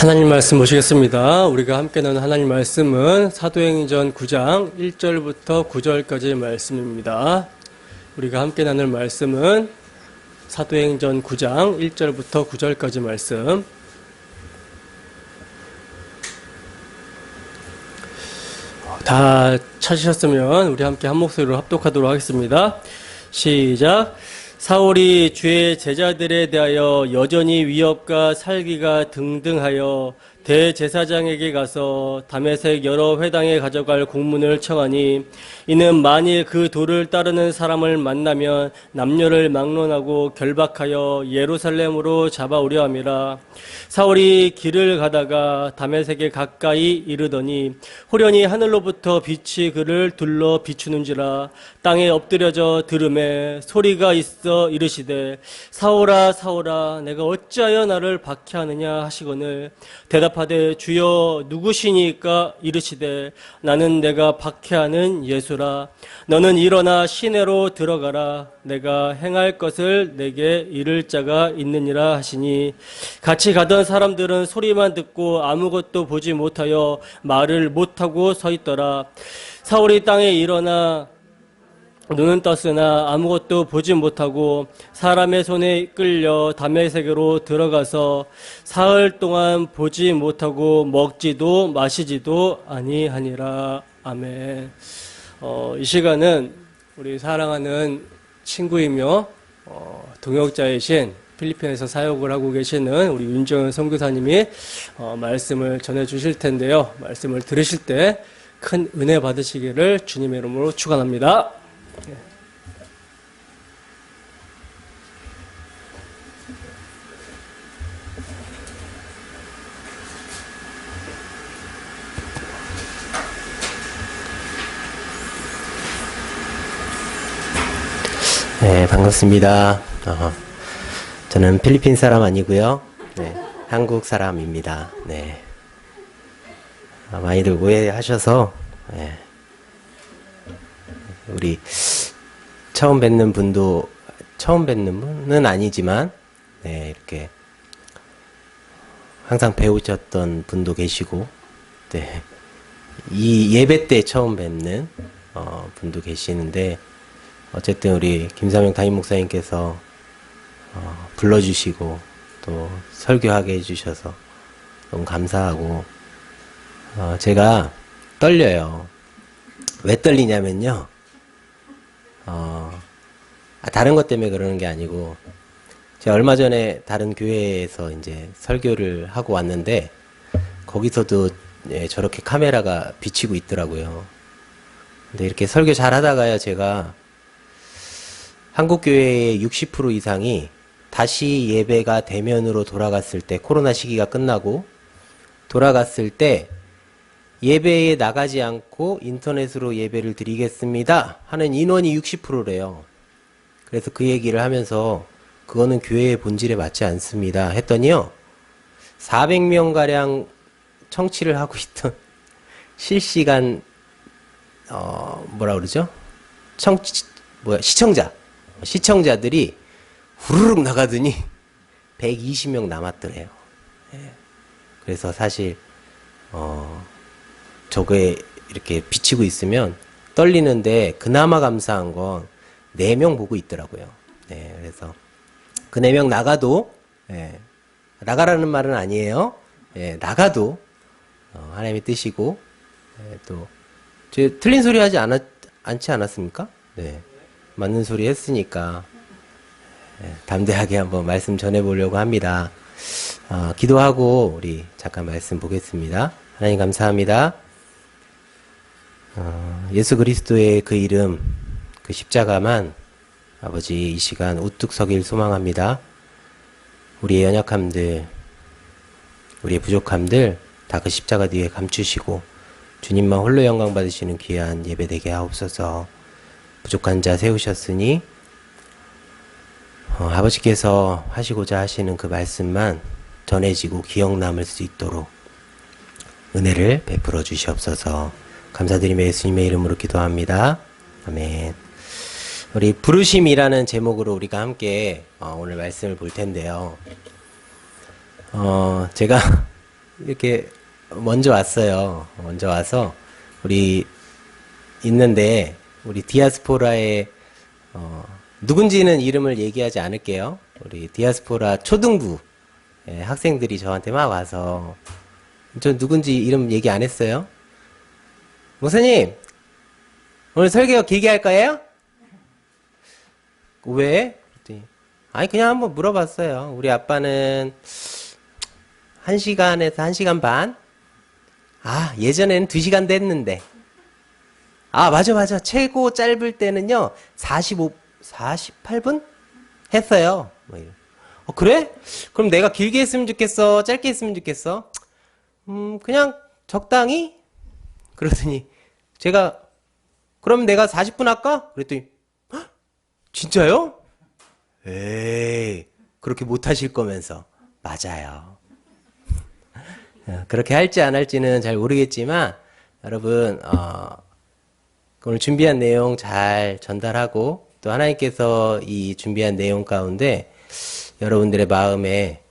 하나님 말씀 보시겠습니다. 우리가 함께 나눈 하나님 말씀은 사도행전 9장 1절부터 9절까지의 말씀입니다. 우리가 함께 나눌 말씀은 사도행전 9장 1절부터 9절까지 말씀. 다 찾으셨으면 우리 함께 한 목소리로 합독하도록 하겠습니다. 시작. 사울이 주의 제자들에 대하여 여전히 위협과 살기가 등등하여 대제사장에게 가서 다메섹 여러 회당에 가져갈 공문을 청하니 이는 만일 그 도를 따르는 사람을 만나면 남녀를 막론하고 결박하여 예루살렘으로 잡아오려 함이라. 사울이 길을 가다가 다메섹에 가까이 이르더니 호련히 하늘로부터 빛이 그를 둘러 비추는지라. 땅에 엎드려져 들음에 소리가 있어 이르시되 사울아 사울아 내가 어찌하여 나를 박해하느냐 하시거늘 대답하되 주여 누구시니까 이르시되 나는 내가 박해하는 예수라. 너는 일어나 시내로 들어가라. 내가 행할 것을 내게 이를 자가 있느니라 하시니 같이 가던 사람들은 소리만 듣고 아무것도 보지 못하여 말을 못하고 서 있더라. 사울이 땅에 일어나 눈은 떴으나 아무것도 보지 못하고 사람의 손에 끌려 다메섹으로 들어가서 사흘 동안 보지 못하고 먹지도 마시지도 아니하니라. 아멘. 이 시간은 우리 사랑하는 친구이며 동역자이신 필리핀에서 사역을 하고 계시는 우리 윤정현 선교사님이 말씀을 전해 주실 텐데요. 말씀을 들으실 때 큰 은혜 받으시기를 주님의 이름으로 축원합니다. 네, 반갑습니다. 저는 필리핀 사람 아니고요. 네, 한국 사람입니다. 네. 많이들 오해하셔서 네. 우리 처음 뵙는 분은 아니지만 네, 이렇게 항상 배우셨던 분도 계시고 네. 이 예배 때 처음 뵙는 분도 계시는데 어쨌든 우리 김삼영 담임 목사님께서 불러주시고 또 설교하게 해주셔서 너무 감사하고 제가 떨려요. 왜 떨리냐면요. 다른 것 때문에 그러는 게 아니고 제가 얼마 전에 다른 교회에서 이제 설교를 하고 왔는데 거기서도 저렇게 카메라가 비치고 있더라고요. 근데 이렇게 설교 잘 하다가요 제가 한국 교회의 60% 이상이 다시 예배가 대면으로 돌아갔을 때 코로나 시기가 끝나고 돌아갔을 때 예배에 나가지 않고 인터넷으로 예배를 드리겠습니다 하는 인원이 60%래요. 그래서 그 얘기를 하면서 그거는 교회의 본질에 맞지 않습니다 했더니요 400명가량 청취를 하고 있던 실시간 뭐라 그러죠? 시청자들이 후루룩 나가더니 120명 남았더래요. 예. 그래서 사실 저거에 이렇게 비치고 있으면 떨리는데 그나마 감사한 건 4명 보고 있더라고요. 네, 그래서 그 4명 나가도 나가라는 말은 아니에요. 나가도 하나님의 뜻이고 또 틀린 소리 하지 않지 않았습니까? 네, 맞는 소리 했으니까 담대하게 한번 말씀 전해보려고 합니다. 기도하고 우리 잠깐 말씀 보겠습니다. 하나님 감사합니다. 예수 그리스도의 그 이름, 그 십자가만 아버지 이 시간 우뚝 서길 소망합니다. 우리의 연약함들, 우리의 부족함들 다 그 십자가 뒤에 감추시고 주님만 홀로 영광 받으시는 귀한 예배 되게 하옵소서. 부족한 자 세우셨으니 아버지께서 하시고자 하시는 그 말씀만 전해지고 기억 남을 수 있도록 은혜를 베풀어 주시옵소서. 감사드리며 예수님의 이름으로 기도합니다. 아멘. 우리 부르심이라는 제목으로 우리가 함께 오늘 말씀을 볼 텐데요. 제가 이렇게 먼저 왔어요. 먼저 와서 우리 있는데 우리 디아스포라의 누군지는 이름을 얘기하지 않을게요. 우리 디아스포라 초등부 학생들이 저한테 막 와서 저 누군지 이름 얘기 안 했어요. 목사님 오늘 설교 길게 할 거예요? 왜? 그랬더니 아니 그냥 한번 물어봤어요. 우리 아빠는 1시간에서 1시간 반? 아 예전에는 2시간도 했는데 아 맞아 최고 짧을 때는요 48분? 했어요. 뭐 이런. 그래? 그럼 내가 길게 했으면 좋겠어? 짧게 했으면 좋겠어? 그냥 적당히? 그러더니 제가 그럼 내가 40분 할까? 그랬더니 헉, 진짜요? 에이 그렇게 못하실 거면서 맞아요. 그렇게 할지 안 할지는 잘 모르겠지만 여러분 오늘 준비한 내용 잘 전달하고 또 하나님께서 이 준비한 내용 가운데 여러분들의 마음에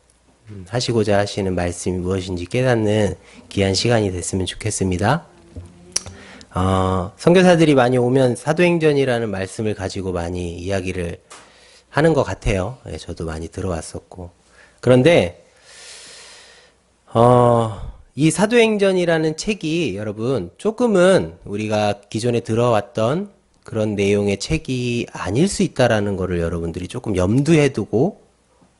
하시고자 하시는 말씀이 무엇인지 깨닫는 귀한 시간이 됐으면 좋겠습니다. 선교사들이 많이 오면 사도행전이라는 말씀을 가지고 많이 이야기를 하는 것 같아요. 예, 저도 많이 들어왔었고. 그런데 이 사도행전이라는 책이 여러분 조금은 우리가 기존에 들어왔던 그런 내용의 책이 아닐 수 있다라는 거를 여러분들이 조금 염두에 두고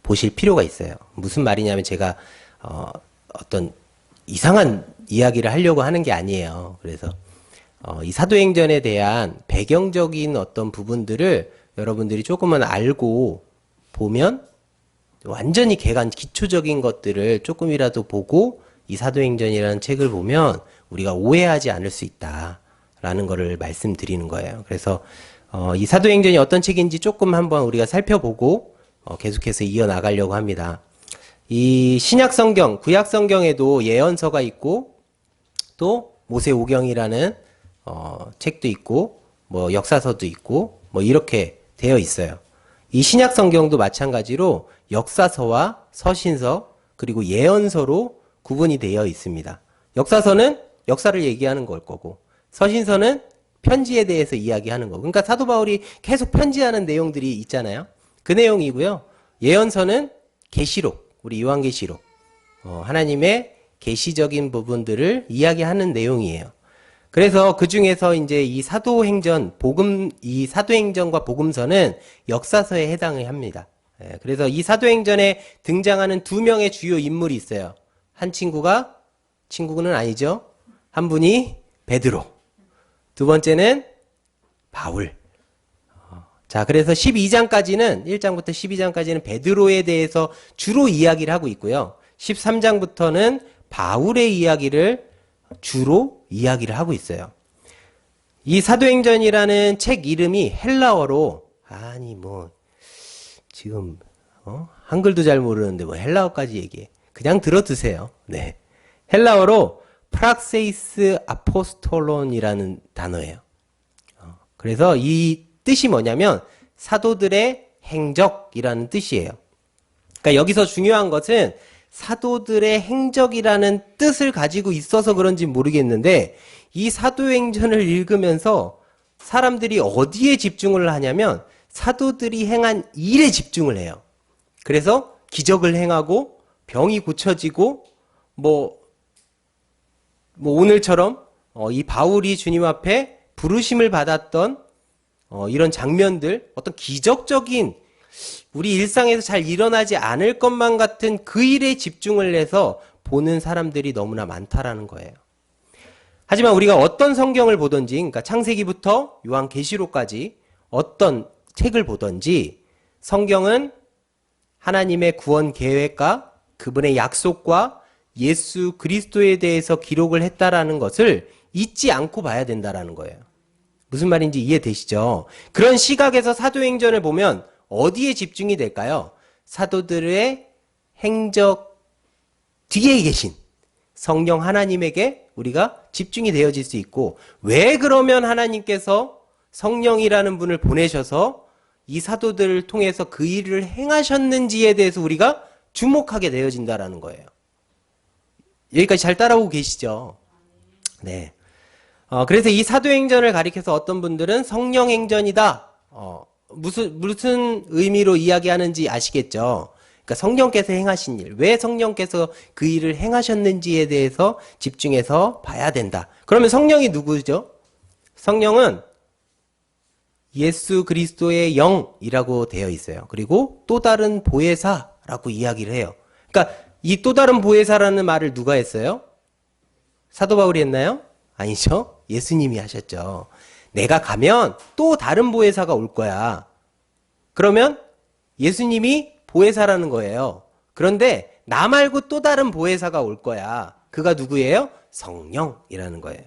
보실 필요가 있어요. 무슨 말이냐면 제가 어떤 이상한 이야기를 하려고 하는 게 아니에요. 그래서 이 사도행전에 대한 배경적인 어떤 부분들을 여러분들이 조금만 알고 보면 완전히 개간 기초적인 것들을 조금이라도 보고 이 사도행전이라는 책을 보면 우리가 오해하지 않을 수 있다라는 것을 말씀드리는 거예요. 그래서 이 사도행전이 어떤 책인지 조금 한번 우리가 살펴보고 계속해서 이어나가려고 합니다. 이 신약성경, 구약성경에도 예언서가 있고 또 모세오경이라는 책도 있고 뭐 역사서도 있고 뭐 이렇게 되어 있어요. 이 신약성경도 마찬가지로 역사서와 서신서 그리고 예언서로 구분이 되어 있습니다. 역사서는 역사를 얘기하는 걸 거고 서신서는 편지에 대해서 이야기하는 거고 그러니까 사도 바울이 계속 편지하는 내용들이 있잖아요. 그 내용이고요. 예언서는 계시록, 우리 요한계시록 하나님의 계시적인 부분들을 이야기하는 내용이에요. 그래서 그 중에서 이제 이 사도행전, 이 사도행전과 복음서는 역사서에 해당을 합니다. 그래서 이 사도행전에 등장하는 2명의 주요 인물이 있어요. 한 친구는 아니죠. 한 분이 베드로. 두 번째는 바울. 자, 그래서 12장까지는, 1장부터 12장까지는 베드로에 대해서 주로 이야기를 하고 있고요. 13장부터는 바울의 이야기를 주로 이야기를 하고 있어요. 이 사도행전이라는 책 이름이 헬라어로, 지금, 한글도 잘 모르는데 뭐 헬라어까지 얘기해. 그냥 들어두세요. 네. 헬라어로 프락세이스 아포스톨론이라는 단어예요. 그래서 이 뜻이 뭐냐면 사도들의 행적이라는 뜻이에요. 그러니까 여기서 중요한 것은 사도들의 행적이라는 뜻을 가지고 있어서 그런지 모르겠는데 이 사도행전을 읽으면서 사람들이 어디에 집중을 하냐면 사도들이 행한 일에 집중을 해요. 그래서 기적을 행하고 병이 고쳐지고 뭐 오늘처럼 이 바울이 주님 앞에 부르심을 받았던 이런 장면들, 어떤 기적적인 우리 일상에서 잘 일어나지 않을 것만 같은 그 일에 집중을 해서 보는 사람들이 너무나 많다라는 거예요. 하지만 우리가 어떤 성경을 보든지, 그러니까 창세기부터 요한계시록까지 어떤 책을 보든지 성경은 하나님의 구원 계획과 그분의 약속과 예수 그리스도에 대해서 기록을 했다라는 것을 잊지 않고 봐야 된다라는 거예요. 무슨 말인지 이해되시죠? 그런 시각에서 사도행전을 보면 어디에 집중이 될까요? 사도들의 행적 뒤에 계신 성령 하나님에게 우리가 집중이 되어질 수 있고 왜 그러면 하나님께서 성령이라는 분을 보내셔서 이 사도들을 통해서 그 일을 행하셨는지에 대해서 우리가 주목하게 되어진다라는 거예요. 여기까지 잘 따라오고 계시죠? 네. 그래서 이 사도행전을 가리켜서 어떤 분들은 성령행전이다. 무슨 의미로 이야기하는지 아시겠죠? 그러니까 성령께서 행하신 일, 왜 성령께서 그 일을 행하셨는지에 대해서 집중해서 봐야 된다. 그러면 성령이 누구죠? 성령은 예수 그리스도의 영이라고 되어 있어요. 그리고 또 다른 보혜사라고 이야기를 해요. 그러니까 이 또 다른 보혜사라는 말을 누가 했어요? 사도 바울이 했나요? 아니죠. 예수님이 하셨죠. 내가 가면 또 다른 보혜사가 올 거야. 그러면 예수님이 보혜사라는 거예요. 그런데 나 말고 또 다른 보혜사가 올 거야. 그가 누구예요? 성령이라는 거예요.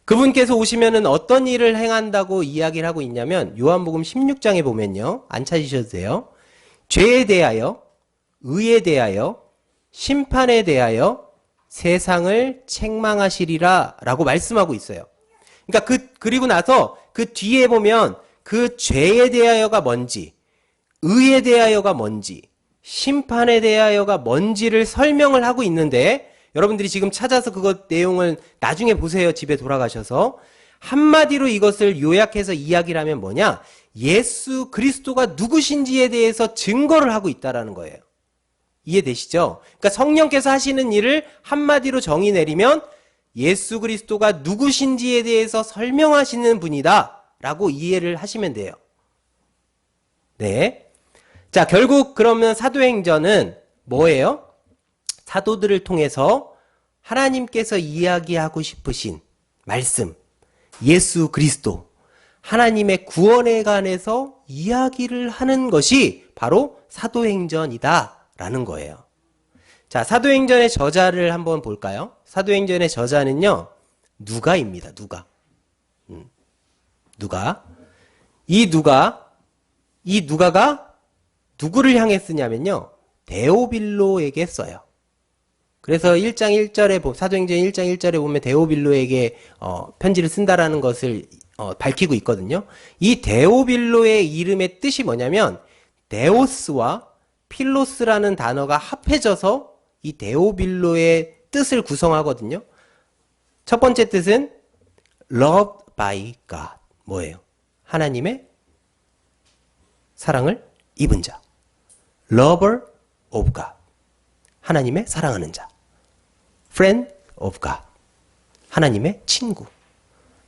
그분께서 오시면은 어떤 일을 행한다고 이야기를 하고 있냐면 요한복음 16장에 보면요. 안 찾으셔도 돼요. 죄에 대하여, 의에 대하여, 심판에 대하여 세상을 책망하시리라 라고 말씀하고 있어요. 그러니까 그리고 나서 그 뒤에 보면 그 죄에 대하여가 뭔지, 의에 대하여가 뭔지, 심판에 대하여가 뭔지를 설명을 하고 있는데 여러분들이 지금 찾아서 그것 내용을 나중에 보세요. 집에 돌아가셔서. 한마디로 이것을 요약해서 이야기를 하면 뭐냐? 예수 그리스도가 누구신지에 대해서 증거를 하고 있다라는 거예요. 이해되시죠? 그러니까 성령께서 하시는 일을 한마디로 정의 내리면 예수 그리스도가 누구신지에 대해서 설명하시는 분이다 라고 이해를 하시면 돼요. 네. 자, 결국 그러면 사도행전은 뭐예요? 사도들을 통해서 하나님께서 이야기하고 싶으신 말씀, 예수 그리스도, 하나님의 구원에 관해서 이야기를 하는 것이 바로 사도행전이다 라는 거예요. 자, 사도행전의 저자를 한번 볼까요? 사도행전의 저자는요, 누가입니다. 누가. 누가. 이 누가가 누구를 향해 쓰냐면요, 데오빌로에게 써요. 그래서 1장 1절에 사도행전 1장 1절에 보면 데오빌로에게 편지를 쓴다라는 것을 밝히고 있거든요. 이 데오빌로의 이름의 뜻이 뭐냐면 데오스와 필로스라는 단어가 합해져서 이 데오빌로의 뜻을 구성하거든요. 첫 번째 뜻은 loved by God. 뭐예요? 하나님의 사랑을 입은 자. lover of God. 하나님의 사랑하는 자. friend of God. 하나님의 친구.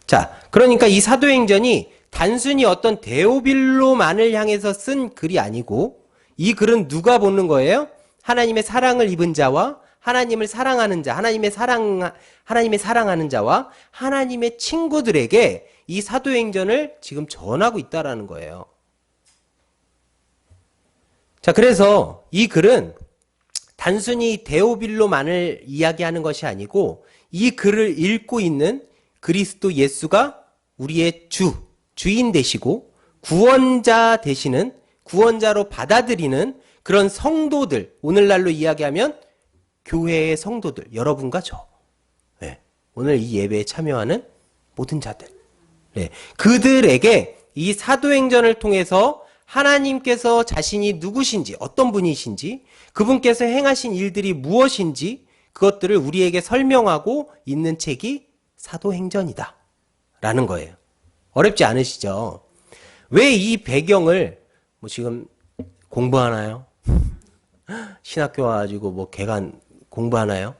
자, 그러니까 이 사도행전이 단순히 어떤 데오빌로만을 향해서 쓴 글이 아니고 이 글은 누가 보는 거예요? 하나님의 사랑을 입은 자와 하나님을 사랑하는 자, 하나님의 사랑하는 자와 하나님의 친구들에게 이 사도행전을 지금 전하고 있다라는 거예요. 자, 그래서 이 글은 단순히 데오빌로만을 이야기하는 것이 아니고 이 글을 읽고 있는 그리스도 예수가 우리의 주인 되시고 구원자 되시는, 구원자로 받아들이는 그런 성도들, 오늘날로 이야기하면 교회의 성도들, 여러분과 저, 네, 오늘 이 예배에 참여하는 모든 자들, 네, 그들에게 이 사도행전을 통해서 하나님께서 자신이 누구신지, 어떤 분이신지, 그분께서 행하신 일들이 무엇인지 그것들을 우리에게 설명하고 있는 책이 사도행전이다 라는 거예요. 어렵지 않으시죠? 왜 이 배경을 지금 공부하나요? 신학교 와가지고 개간 공부하나요?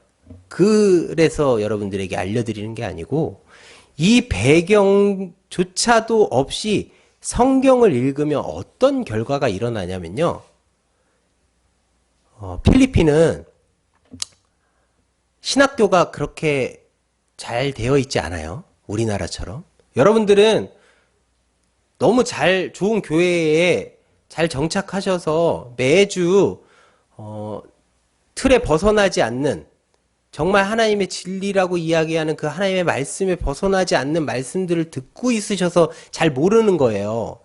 그래서 여러분들에게 알려드리는 게 아니고 이 배경조차도 없이 성경을 읽으면 어떤 결과가 일어나냐면요. 필리핀은 신학교가 그렇게 잘 되어 있지 않아요. 우리나라처럼. 여러분들은 너무 좋은 교회에 잘 정착하셔서 매주 틀에 벗어나지 않는, 정말 하나님의 진리라고 이야기하는 그 하나님의 말씀에 벗어나지 않는 말씀들을 듣고 있으셔서 잘 모르는 거예요.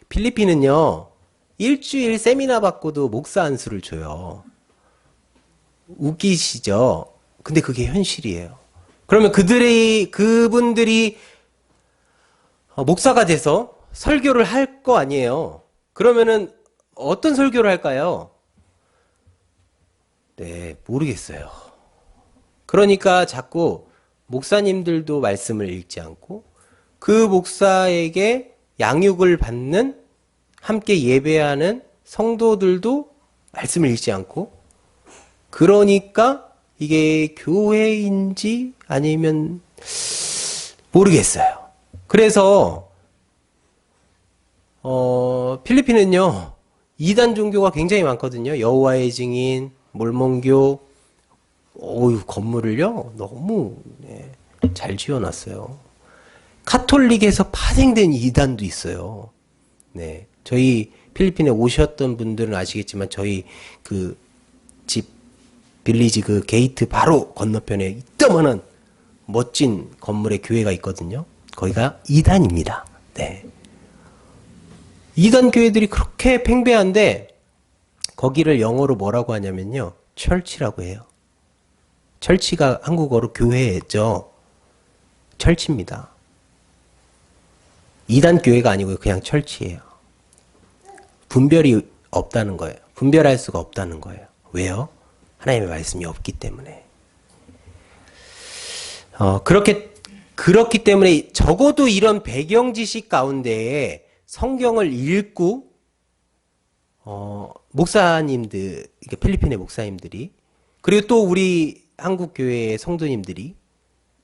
필리핀은요, 일주일 세미나 받고도 목사 안수를 줘요. 웃기시죠? 근데 그게 현실이에요. 그러면 그분들이 목사가 돼서 설교를 할 거 아니에요. 그러면은 어떤 설교를 할까요? 네, 모르겠어요. 그러니까 자꾸 목사님들도 말씀을 읽지 않고 그 목사에게 양육을 받는 함께 예배하는 성도들도 말씀을 읽지 않고 그러니까 이게 교회인지 아니면 모르겠어요. 그래서 필리핀은요 이단 종교가 굉장히 많거든요. 여호와의 증인, 몰몬교, 건물을요 너무 잘 지어놨어요. 카톨릭에서 파생된 이단도 있어요. 네, 저희 필리핀에 오셨던 분들은 아시겠지만 저희 그 집 빌리지 그 게이트 바로 건너편에 이따만한 멋진 건물의 교회가 있거든요. 거기가 이단입니다. 네. 이단 교회들이 그렇게 팽배한데 거기를 영어로 뭐라고 하냐면요. 철치라고 해요. 철치가 한국어로 교회죠. 철치입니다. 이단 교회가 아니고요. 그냥 철치예요. 분별이 없다는 거예요. 분별할 수가 없다는 거예요. 왜요? 하나님의 말씀이 없기 때문에. 그렇기 때문에 적어도 이런 배경 지식 가운데에 성경을 읽고, 목사님들, 필리핀의 목사님들이, 그리고 또 우리 한국교회의 성도님들이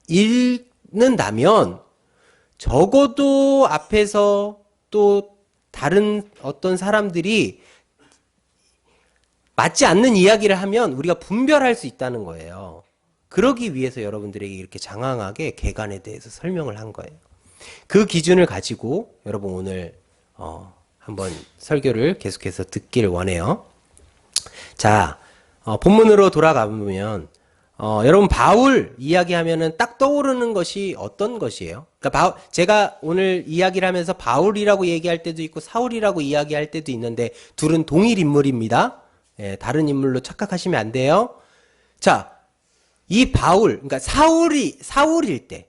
읽는다면, 적어도 앞에서 또 다른 어떤 사람들이 맞지 않는 이야기를 하면 우리가 분별할 수 있다는 거예요. 그러기 위해서 여러분들에게 이렇게 장황하게 개간에 대해서 설명을 한 거예요. 그 기준을 가지고 여러분 오늘 한번 설교를 계속해서 듣기를 원해요. 자, 본문으로 돌아가보면 여러분 바울 이야기하면은 딱 떠오르는 것이 어떤 것이에요? 그러니까 제가 오늘 이야기를 하면서 바울이라고 얘기할 때도 있고 사울이라고 이야기할 때도 있는데 둘은 동일 인물입니다. 예, 다른 인물로 착각하시면 안 돼요. 자, 이 바울, 그러니까 사울일 때,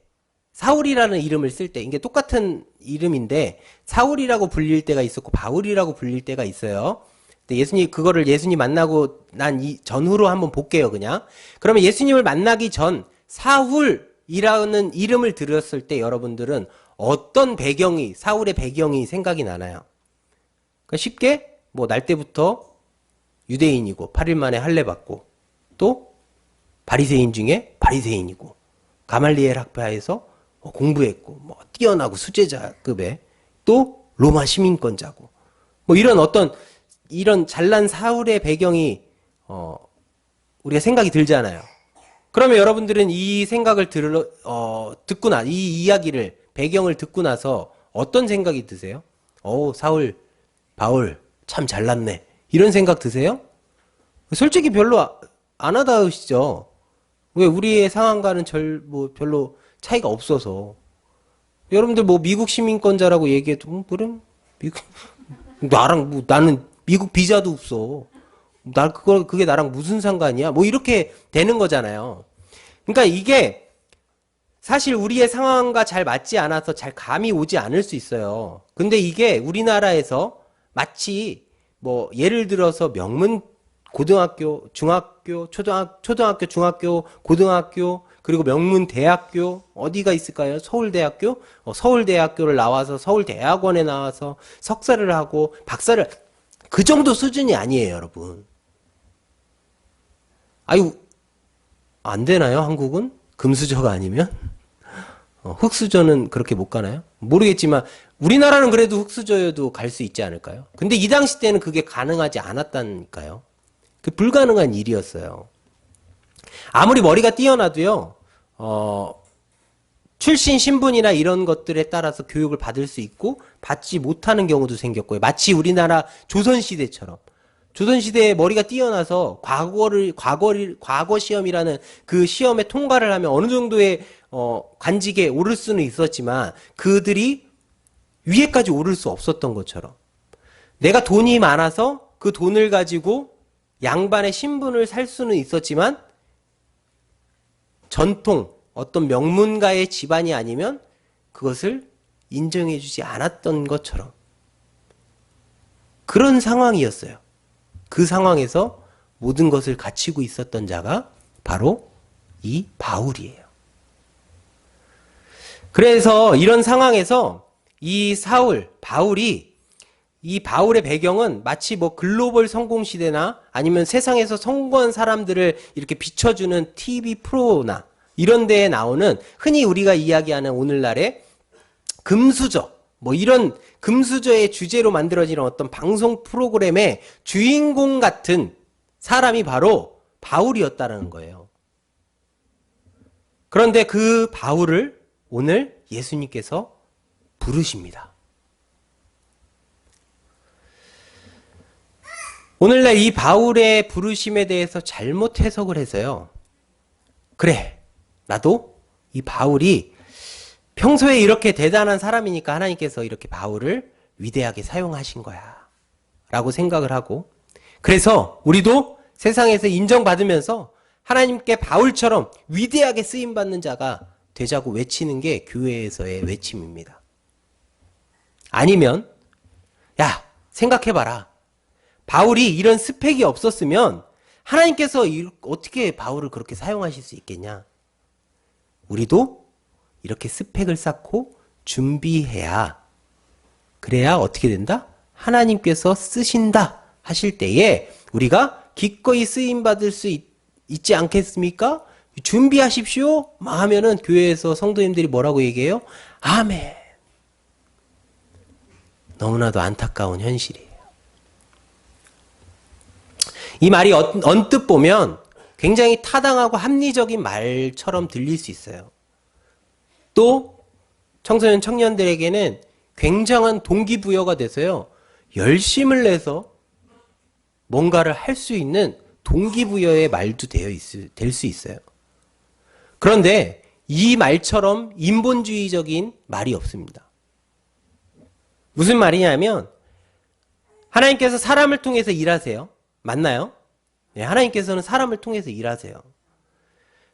사울이라는 이름을 쓸 때, 이게 똑같은 이름인데 사울이라고 불릴 때가 있었고 바울이라고 불릴 때가 있어요. 근데 예수님 만나고 난 전후로 한번 볼게요, 그냥. 그러면 예수님을 만나기 전 사울이라는 이름을 들었을 때 여러분들은 어떤 사울의 배경이 생각이 나나요? 그러니까 쉽게, 날 때부터 유대인이고, 8일 만에 할례 받고, 또, 바리새인 중에 바리새인이고, 가말리엘 학파에서 공부했고, 뛰어나고 수제자급에, 또, 로마 시민권자고, 이런 잘난 사울의 배경이 우리가 생각이 들잖아요. 그러면 여러분들은 이 생각을 이 이야기를 배경을 듣고 나서 어떤 생각이 드세요? 사울, 바울 참 잘났네. 이런 생각 드세요? 솔직히 별로 안 와닿으시죠? 왜 우리의 상황과는 별로 차이가 없어서. 여러분들 미국 시민권자라고 얘기해도 그래? 나는 미국 비자도 없어. 그게 나랑 무슨 상관이야? 이렇게 되는 거잖아요. 그러니까 이게 사실 우리의 상황과 잘 맞지 않아서 잘 감이 오지 않을 수 있어요. 근데 이게 우리나라에서 마치 예를 들어서 명문 고등학교, 중학교, 초등학교, 중학교, 고등학교, 그리고 명문 대학교, 어디가 있을까요? 서울대학교? 서울대학교를 나와서 서울대학원에 나와서 석사를 하고 박사를, 그 정도 수준이 아니에요, 여러분. 안 되나요, 한국은? 금수저가 아니면? 흑수저는 그렇게 못 가나요? 모르겠지만, 우리나라는 그래도 흑수저여도 갈 수 있지 않을까요? 근데 이 당시 때는 그게 가능하지 않았다니까요. 그 불가능한 일이었어요. 아무리 머리가 뛰어나도요, 출신 신분이나 이런 것들에 따라서 교육을 받을 수 있고, 받지 못하는 경우도 생겼고요. 마치 우리나라 조선시대처럼. 조선시대에 머리가 뛰어나서 과거 시험이라는 그 시험에 통과를 하면 어느 정도의, 관직에 오를 수는 있었지만, 그들이 위에까지 오를 수 없었던 것처럼. 내가 돈이 많아서 그 돈을 가지고 양반의 신분을 살 수는 있었지만 전통 어떤 명문가의 집안이 아니면 그것을 인정해주지 않았던 것처럼 그런 상황이었어요. 그 상황에서 모든 것을 갖추고 있었던 자가 바로 이 바울이에요. 그래서 이런 상황에서 이 바울이 이 바울의 배경은 마치 뭐 글로벌 성공 시대나 아니면 세상에서 성공한 사람들을 이렇게 비춰주는 TV 프로나 이런 데에 나오는 흔히 우리가 이야기하는 오늘날의 금수저, 뭐 이런 금수저의 주제로 만들어지는 어떤 방송 프로그램의 주인공 같은 사람이 바로 바울이었다는 거예요. 그런데 그 바울을 오늘 예수님께서 부르십니다. 오늘날 이 바울의 부르심에 대해서 잘못 해석을 해서요. 그래, 나도 이 바울이 평소에 이렇게 대단한 사람이니까 하나님께서 이렇게 바울을 위대하게 사용하신 거야 라고 생각을 하고, 그래서 우리도 세상에서 인정받으면서 하나님께 바울처럼 위대하게 쓰임받는 자가 되자고 외치는 게 교회에서의 외침입니다. 아니면 야, 생각해봐라. 바울이 이런 스펙이 없었으면 하나님께서 어떻게 바울을 그렇게 사용하실 수 있겠냐? 우리도 이렇게 스펙을 쌓고 준비해야, 그래야 어떻게 된다? 하나님께서 쓰신다 하실 때에 우리가 기꺼이 쓰임받을 수 있지 않겠습니까? 준비하십시오 하면은 교회에서 성도님들이 뭐라고 얘기해요? 아멘. 너무나도 안타까운 현실이에요. 이 말이 언뜻 보면 굉장히 타당하고 합리적인 말처럼 들릴 수 있어요. 또 청소년 청년들에게는 굉장한 동기부여가 돼서요, 열심을 내서 뭔가를 할 수 있는 동기부여의 말도 될 수 있어요. 그런데 이 말처럼 인본주의적인 말이 없습니다. 무슨 말이냐면 하나님께서 사람을 통해서 일하세요. 맞나요? 네, 하나님께서는 사람을 통해서 일하세요.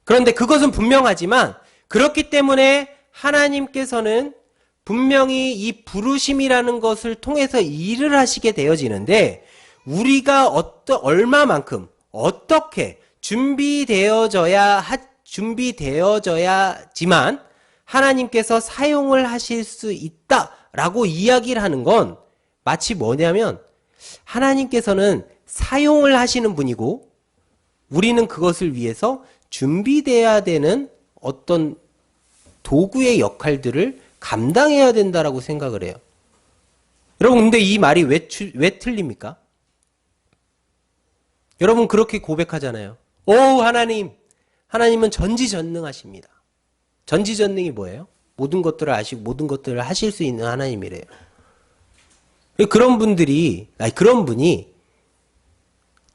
그런데 그것은 분명하지만 그렇기 때문에 하나님께서는 분명히 이 부르심이라는 것을 통해서 일을 하시게 되어지는데, 우리가 얼마만큼 어떻게 준비되어져야지만 하나님께서 사용을 하실 수 있다라고 이야기를 하는 건 마치 뭐냐면, 하나님께서는 사용을 하시는 분이고 우리는 그것을 위해서 준비돼야 되는 어떤 도구의 역할들을 감당해야 된다라고 생각을 해요. 여러분, 근데 이 말이 왜 틀립니까? 여러분 그렇게 고백하잖아요. 오, 하나님은 전지전능하십니다. 전지전능이 뭐예요? 모든 것들을 아시고 모든 것들을 하실 수 있는 하나님이래요. 그런 분이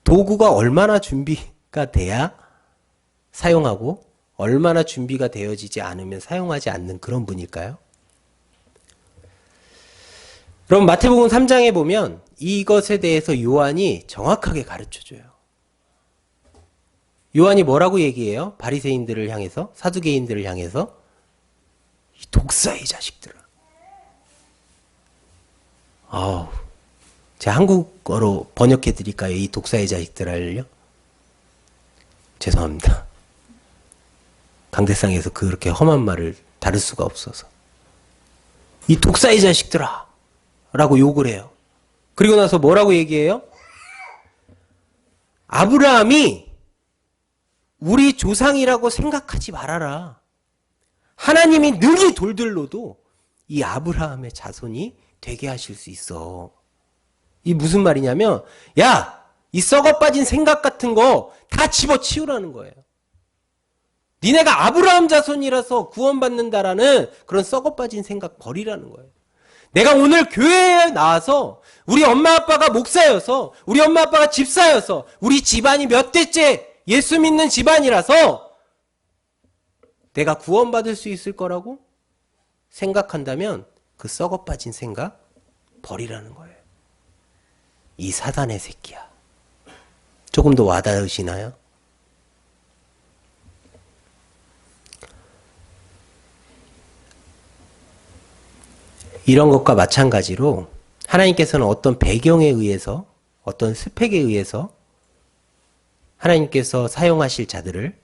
도구가 얼마나 준비가 돼야 사용하고 얼마나 준비가 되어지지 않으면 사용하지 않는 그런 분일까요? 그럼 마태복음 3장에 보면 이것에 대해서 요한이 정확하게 가르쳐줘요. 요한이 뭐라고 얘기해요? 바리새인들을 향해서, 사두개인들을 향해서, 이 독사의 자식들아. 제가 한국어로 번역해 드릴까요? 이 독사의 자식들을요? 죄송합니다. 강대상에서 그렇게 험한 말을 다룰 수가 없어서. 이 독사의 자식들아 라고 욕을 해요. 그리고 나서 뭐라고 얘기해요? 아브라함이 우리 조상이라고 생각하지 말아라. 하나님이 능히 돌들로도 이 아브라함의 자손이 되게 하실 수 있어. 이 무슨 말이냐면, 야, 이 썩어 빠진 생각 같은 거 다 집어치우라는 거예요. 니네가 아브라함 자손이라서 구원받는다라는 그런 썩어 빠진 생각 버리라는 거예요. 내가 오늘 교회에 나와서 우리 엄마 아빠가 목사여서, 우리 엄마 아빠가 집사여서, 우리 집안이 몇 대째 예수 믿는 집안이라서 내가 구원받을 수 있을 거라고 생각한다면 그 썩어 빠진 생각 버리라는 거예요. 이 사단의 새끼야. 조금 더 와닿으시나요? 이런 것과 마찬가지로 하나님께서는 어떤 배경에 의해서, 어떤 스펙에 의해서 하나님께서 사용하실 자들을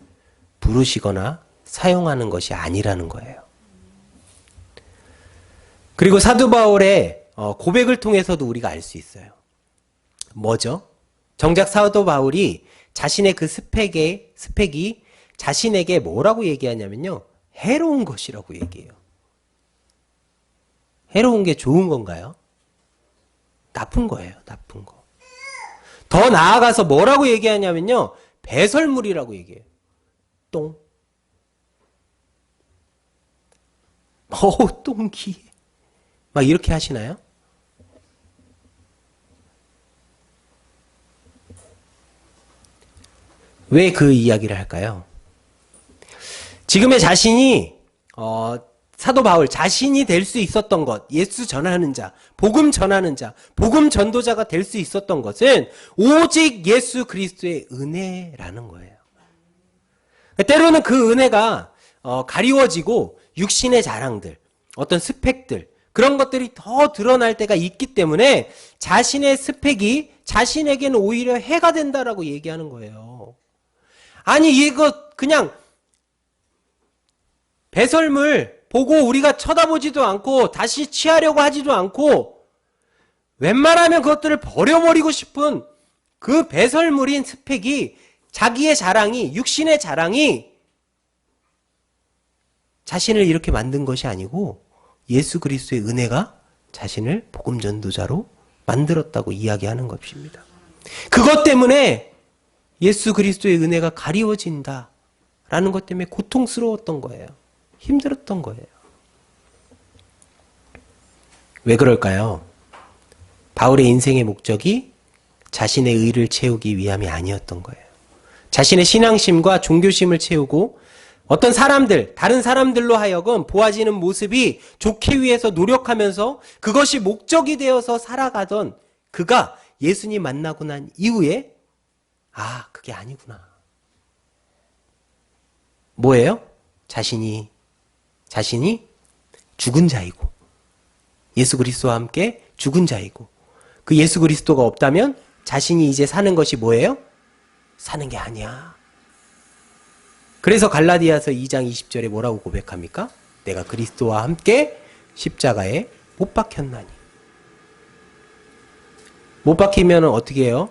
부르시거나 사용하는 것이 아니라는 거예요. 그리고 사도 바울의 고백을 통해서도 우리가 알 수 있어요. 뭐죠? 정작 사도 바울이 자신의 그 스펙이 자신에게 뭐라고 얘기하냐면요. 해로운 것이라고 얘기해요. 해로운 게 좋은 건가요? 나쁜 거예요. 나쁜 거. 더 나아가서 뭐라고 얘기하냐면요. 배설물이라고 얘기해요. 똥. 똥기. 막 이렇게 하시나요? 왜 그 이야기를 할까요? 지금의 자신이 사도 바울 자신이 될 수 있었던 것, 예수 전하는 자, 복음 전하는 자, 복음 전도자가 될 수 있었던 것은 오직 예수 그리스도의 은혜라는 거예요. 때로는 그 은혜가 가리워지고 육신의 자랑들, 어떤 스펙들, 그런 것들이 더 드러날 때가 있기 때문에 자신의 스펙이 자신에게는 오히려 해가 된다라고 얘기하는 거예요. 아니 이거 그냥 배설물 보고 우리가 쳐다보지도 않고 다시 취하려고 하지도 않고 웬만하면 그것들을 버려버리고 싶은 그 배설물인 스펙이 자기의 자랑이 육신의 자랑이 자신을 이렇게 만든 것이 아니고 예수 그리스도의 은혜가 자신을 복음 전도자로 만들었다고 이야기하는 것입니다. 그것 때문에 예수 그리스도의 은혜가 가리워진다라는 것 때문에 고통스러웠던 거예요. 힘들었던 거예요. 왜 그럴까요? 바울의 인생의 목적이 자신의 의를 채우기 위함이 아니었던 거예요. 자신의 신앙심과 종교심을 채우고 어떤 사람들, 다른 사람들로 하여금 보아지는 모습이 좋기 위해서 노력하면서 그것이 목적이 되어서 살아가던 그가 예수님 만나고 난 이후에 그게 아니구나. 뭐예요? 자신이 죽은 자이고 예수 그리스도와 함께 죽은 자이고 그 예수 그리스도가 없다면 자신이 이제 사는 것이 뭐예요? 사는 게 아니야. 그래서 갈라디아서 2장 20절에 뭐라고 고백합니까? 내가 그리스도와 함께 십자가에 못 박혔나니. 못 박히면 어떻게 해요?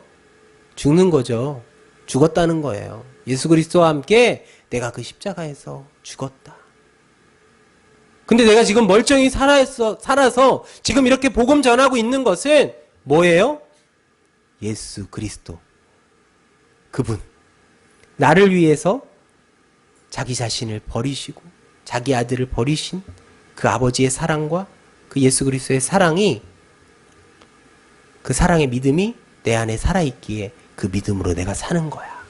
죽는 거죠. 죽었다는 거예요. 예수 그리스도와 함께 내가 그 십자가에서 죽었다. 근데 내가 지금 멀쩡히 살아서 지금 이렇게 복음 전하고 있는 것은 뭐예요? 예수 그리스도. 그분. 나를 위해서 자기 자신을 버리시고 자기 아들을 버리신 그 아버지의 사랑과 그 예수 그리스도의 사랑이 그 사랑의 믿음이 내 안에 살아있기에 그 믿음으로 내가 사는 거야.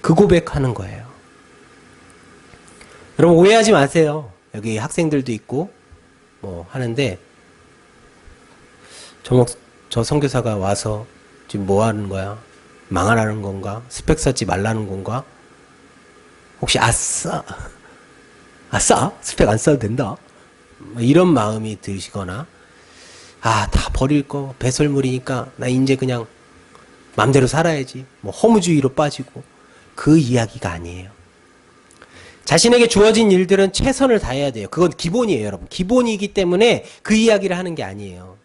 그 고백하는 거예요. 여러분 오해하지 마세요. 여기 학생들도 있고 뭐 하는데 저 선교사가 와서 지금 뭐 하는 거야? 망하라는 건가? 스펙 쌓지 말라는 건가? 혹시 아싸 스펙 안 쌓아도 된다 이런 마음이 드시거나 다 버릴 거 배설물이니까 나 이제 그냥 맘대로 살아야지 뭐 허무주의로 빠지고 그 이야기가 아니에요. 자신에게 주어진 일들은 최선을 다해야 돼요. 그건 기본이에요, 여러분. 기본이기 때문에 그 이야기를 하는 게 아니에요.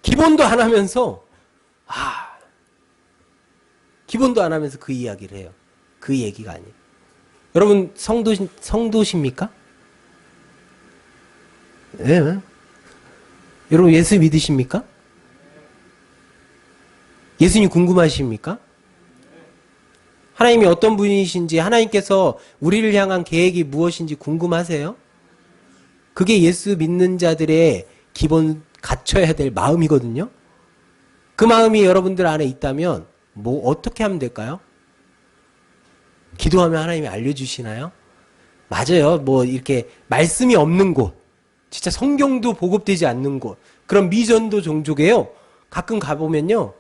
기본도 안 하면서 기본도 안 하면서 그 이야기를 해요. 그 얘기가 아니에요. 여러분 성도십니까? 네. 여러분 예수 믿으십니까? 예수님 궁금하십니까? 하나님이 어떤 분이신지 하나님께서 우리를 향한 계획이 무엇인지 궁금하세요? 그게 예수 믿는 자들의 기본 갖춰야 될 마음이거든요. 그 마음이 여러분들 안에 있다면 뭐 어떻게 하면 될까요? 기도하면 하나님이 알려주시나요? 맞아요. 뭐 이렇게 말씀이 없는 곳, 진짜 성경도 보급되지 않는 곳, 그런 미전도 종족에요. 가끔 가보면요.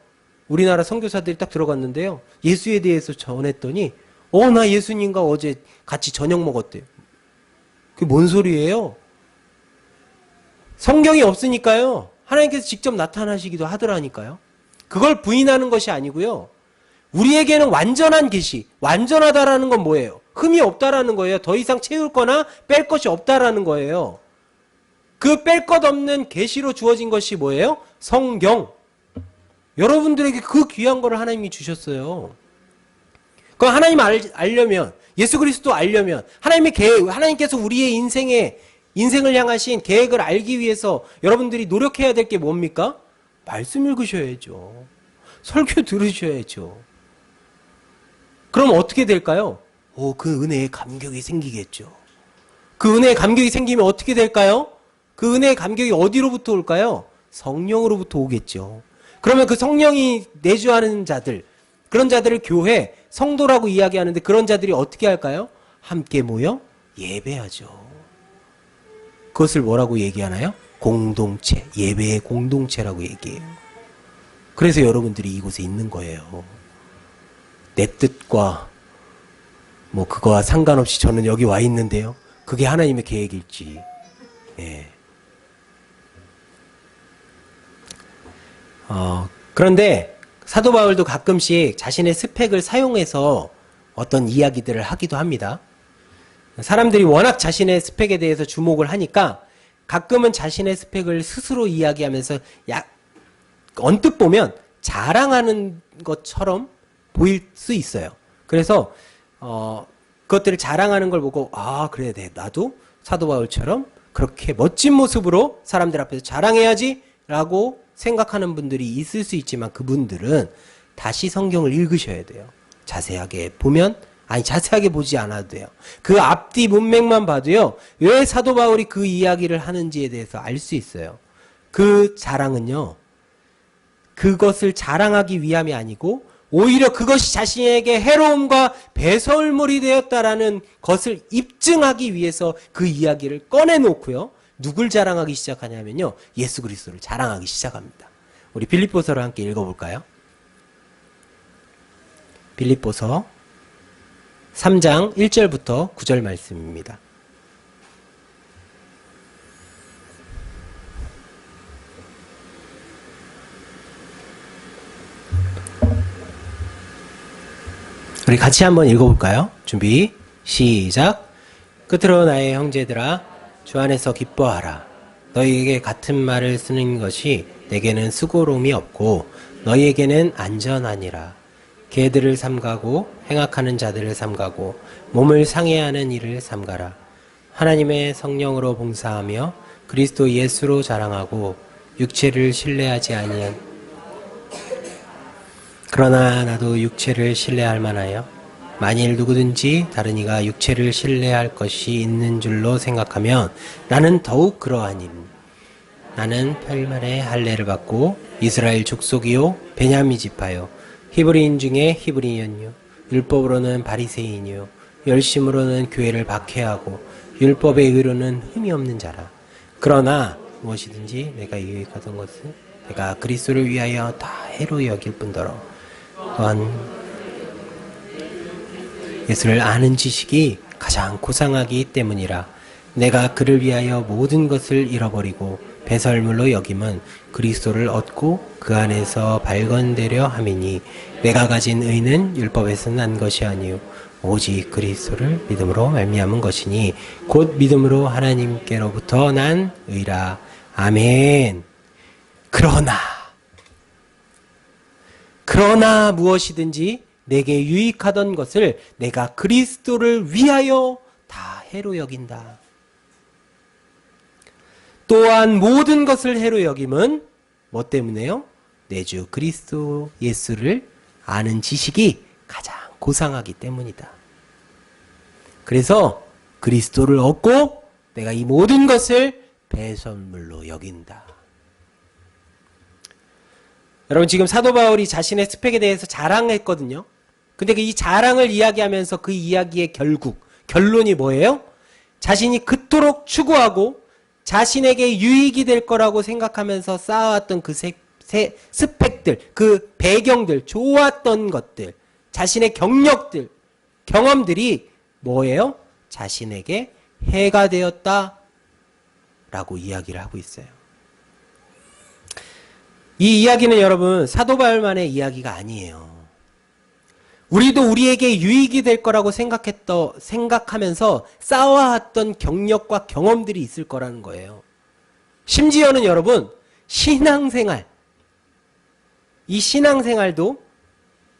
우리나라 선교사들이 딱 들어갔는데요. 예수에 대해서 전했더니 나 예수님과 어제 같이 저녁 먹었대요. 그게 뭔 소리예요? 성경이 없으니까요. 하나님께서 직접 나타나시기도 하더라니까요. 그걸 부인하는 것이 아니고요. 우리에게는 완전한 계시, 완전하다라는 건 뭐예요? 흠이 없다라는 거예요. 더 이상 채울 거나 뺄 것이 없다라는 거예요. 그 뺄 것 없는 계시로 주어진 것이 뭐예요? 성경. 여러분들에게 그 귀한 거를 하나님이 주셨어요. 그럼 하나님 알려면, 예수 그리스도 알려면, 하나님의 계획, 하나님께서 우리의 인생을 향하신 계획을 알기 위해서 여러분들이 노력해야 될 게 뭡니까? 말씀 읽으셔야죠. 설교 들으셔야죠. 그럼 어떻게 될까요? 그 은혜에 감격이 생기겠죠. 그 은혜에 감격이 생기면 어떻게 될까요? 그 은혜의 감격이 어디로부터 올까요? 성령으로부터 오겠죠. 그러면 그 성령이 내주하는 자들, 그런 자들을 교회, 성도라고 이야기하는데 그런 자들이 어떻게 할까요? 함께 모여 예배하죠. 그것을 뭐라고 얘기하나요? 공동체, 예배의 공동체라고 얘기해요. 그래서 여러분들이 이곳에 있는 거예요. 내 뜻과 그거와 상관없이 저는 여기 와 있는데요. 그게 하나님의 계획일지. 예. 그런데 사도 바울도 가끔씩 자신의 스펙을 사용해서 어떤 이야기들을 하기도 합니다. 사람들이 워낙 자신의 스펙에 대해서 주목을 하니까 가끔은 자신의 스펙을 스스로 이야기하면서 언뜻 보면 자랑하는 것처럼 보일 수 있어요. 그래서 그것들을 자랑하는 걸 보고 그래, 나도 사도 바울처럼 그렇게 멋진 모습으로 사람들 앞에서 자랑해야지 라고 생각하는 분들이 있을 수 있지만 그분들은 다시 성경을 읽으셔야 돼요. 자세하게 보면, 자세하게 보지 않아도 돼요. 그 앞뒤 문맥만 봐도요, 왜 사도 바울이 그 이야기를 하는지에 대해서 알 수 있어요. 그 자랑은요, 그것을 자랑하기 위함이 아니고 오히려 그것이 자신에게 해로움과 배설물이 되었다라는 것을 입증하기 위해서 그 이야기를 꺼내놓고요. 누굴 자랑하기 시작하냐면요. 예수 그리스도를 자랑하기 시작합니다. 우리 빌립보서를 함께 읽어볼까요? 빌립보서 3장 1절부터 9절 말씀입니다. 우리 같이 한번 읽어볼까요? 준비, 시작. 끝으로 나의 형제들아, 주 안에서 기뻐하라. 너희에게 같은 말을 쓰는 것이 내게는 수고로움이 없고 너희에게는 안전하니라. 개들을 삼가고 행악하는 자들을 삼가고 몸을 상해하는 일을 삼가라. 하나님의 성령으로 봉사하며 그리스도 예수로 자랑하고 육체를 신뢰하지 아니한 그러나 나도 육체를 신뢰할 만하여 만일 누구든지 다른 이가 육체를 신뢰할 것이 있는 줄로 생각하면 나는 더욱 그러하니 나는 펠말의 할례를 받고 이스라엘 족속이요 베냐민 지파요 히브리인 중에 히브리인이요 율법으로는 바리새인이요 열심으로는 교회를 박해하고 율법의 의로는 흠이 없는 자라. 그러나 무엇이든지 내가 유익하던 것은 내가 그리스도를 위하여 다 해로 여길 뿐더러 또한 예수를 아는 지식이 가장 고상하기 때문이라. 내가 그를 위하여 모든 것을 잃어버리고 배설물로 여김은 그리스도를 얻고 그 안에서 발견되려 함이니 내가 가진 의는 율법에서 난 것이 아니요 오직 그리스도를 믿음으로 말미암은 것이니 곧 믿음으로 하나님께로부터 난 의라. 아멘. 그러나 무엇이든지 내게 유익하던 것을 내가 그리스도를 위하여 다 해로 여긴다. 또한 모든 것을 해로 여김은 뭐 때문에요? 내 주 그리스도 예수를 아는 지식이 가장 고상하기 때문이다. 그래서 그리스도를 얻고 내가 이 모든 것을 배설물로 여긴다. 여러분 지금 사도 바울이 자신의 스펙에 대해서 자랑했거든요. 근데 이 자랑을 이야기하면서 그 이야기의 결론이 뭐예요? 자신이 그토록 추구하고 자신에게 유익이 될 거라고 생각하면서 쌓아왔던 그 스펙들, 그 배경들, 좋았던 것들, 자신의 경력들, 경험들이 뭐예요? 자신에게 해가 되었다라고 이야기를 하고 있어요. 이 이야기는 여러분 사도 바울만의 이야기가 아니에요. 우리도 우리에게 유익이 될 거라고 생각하면서 쌓아왔던 경력과 경험들이 있을 거라는 거예요. 심지어는 여러분, 신앙생활, 이 신앙생활도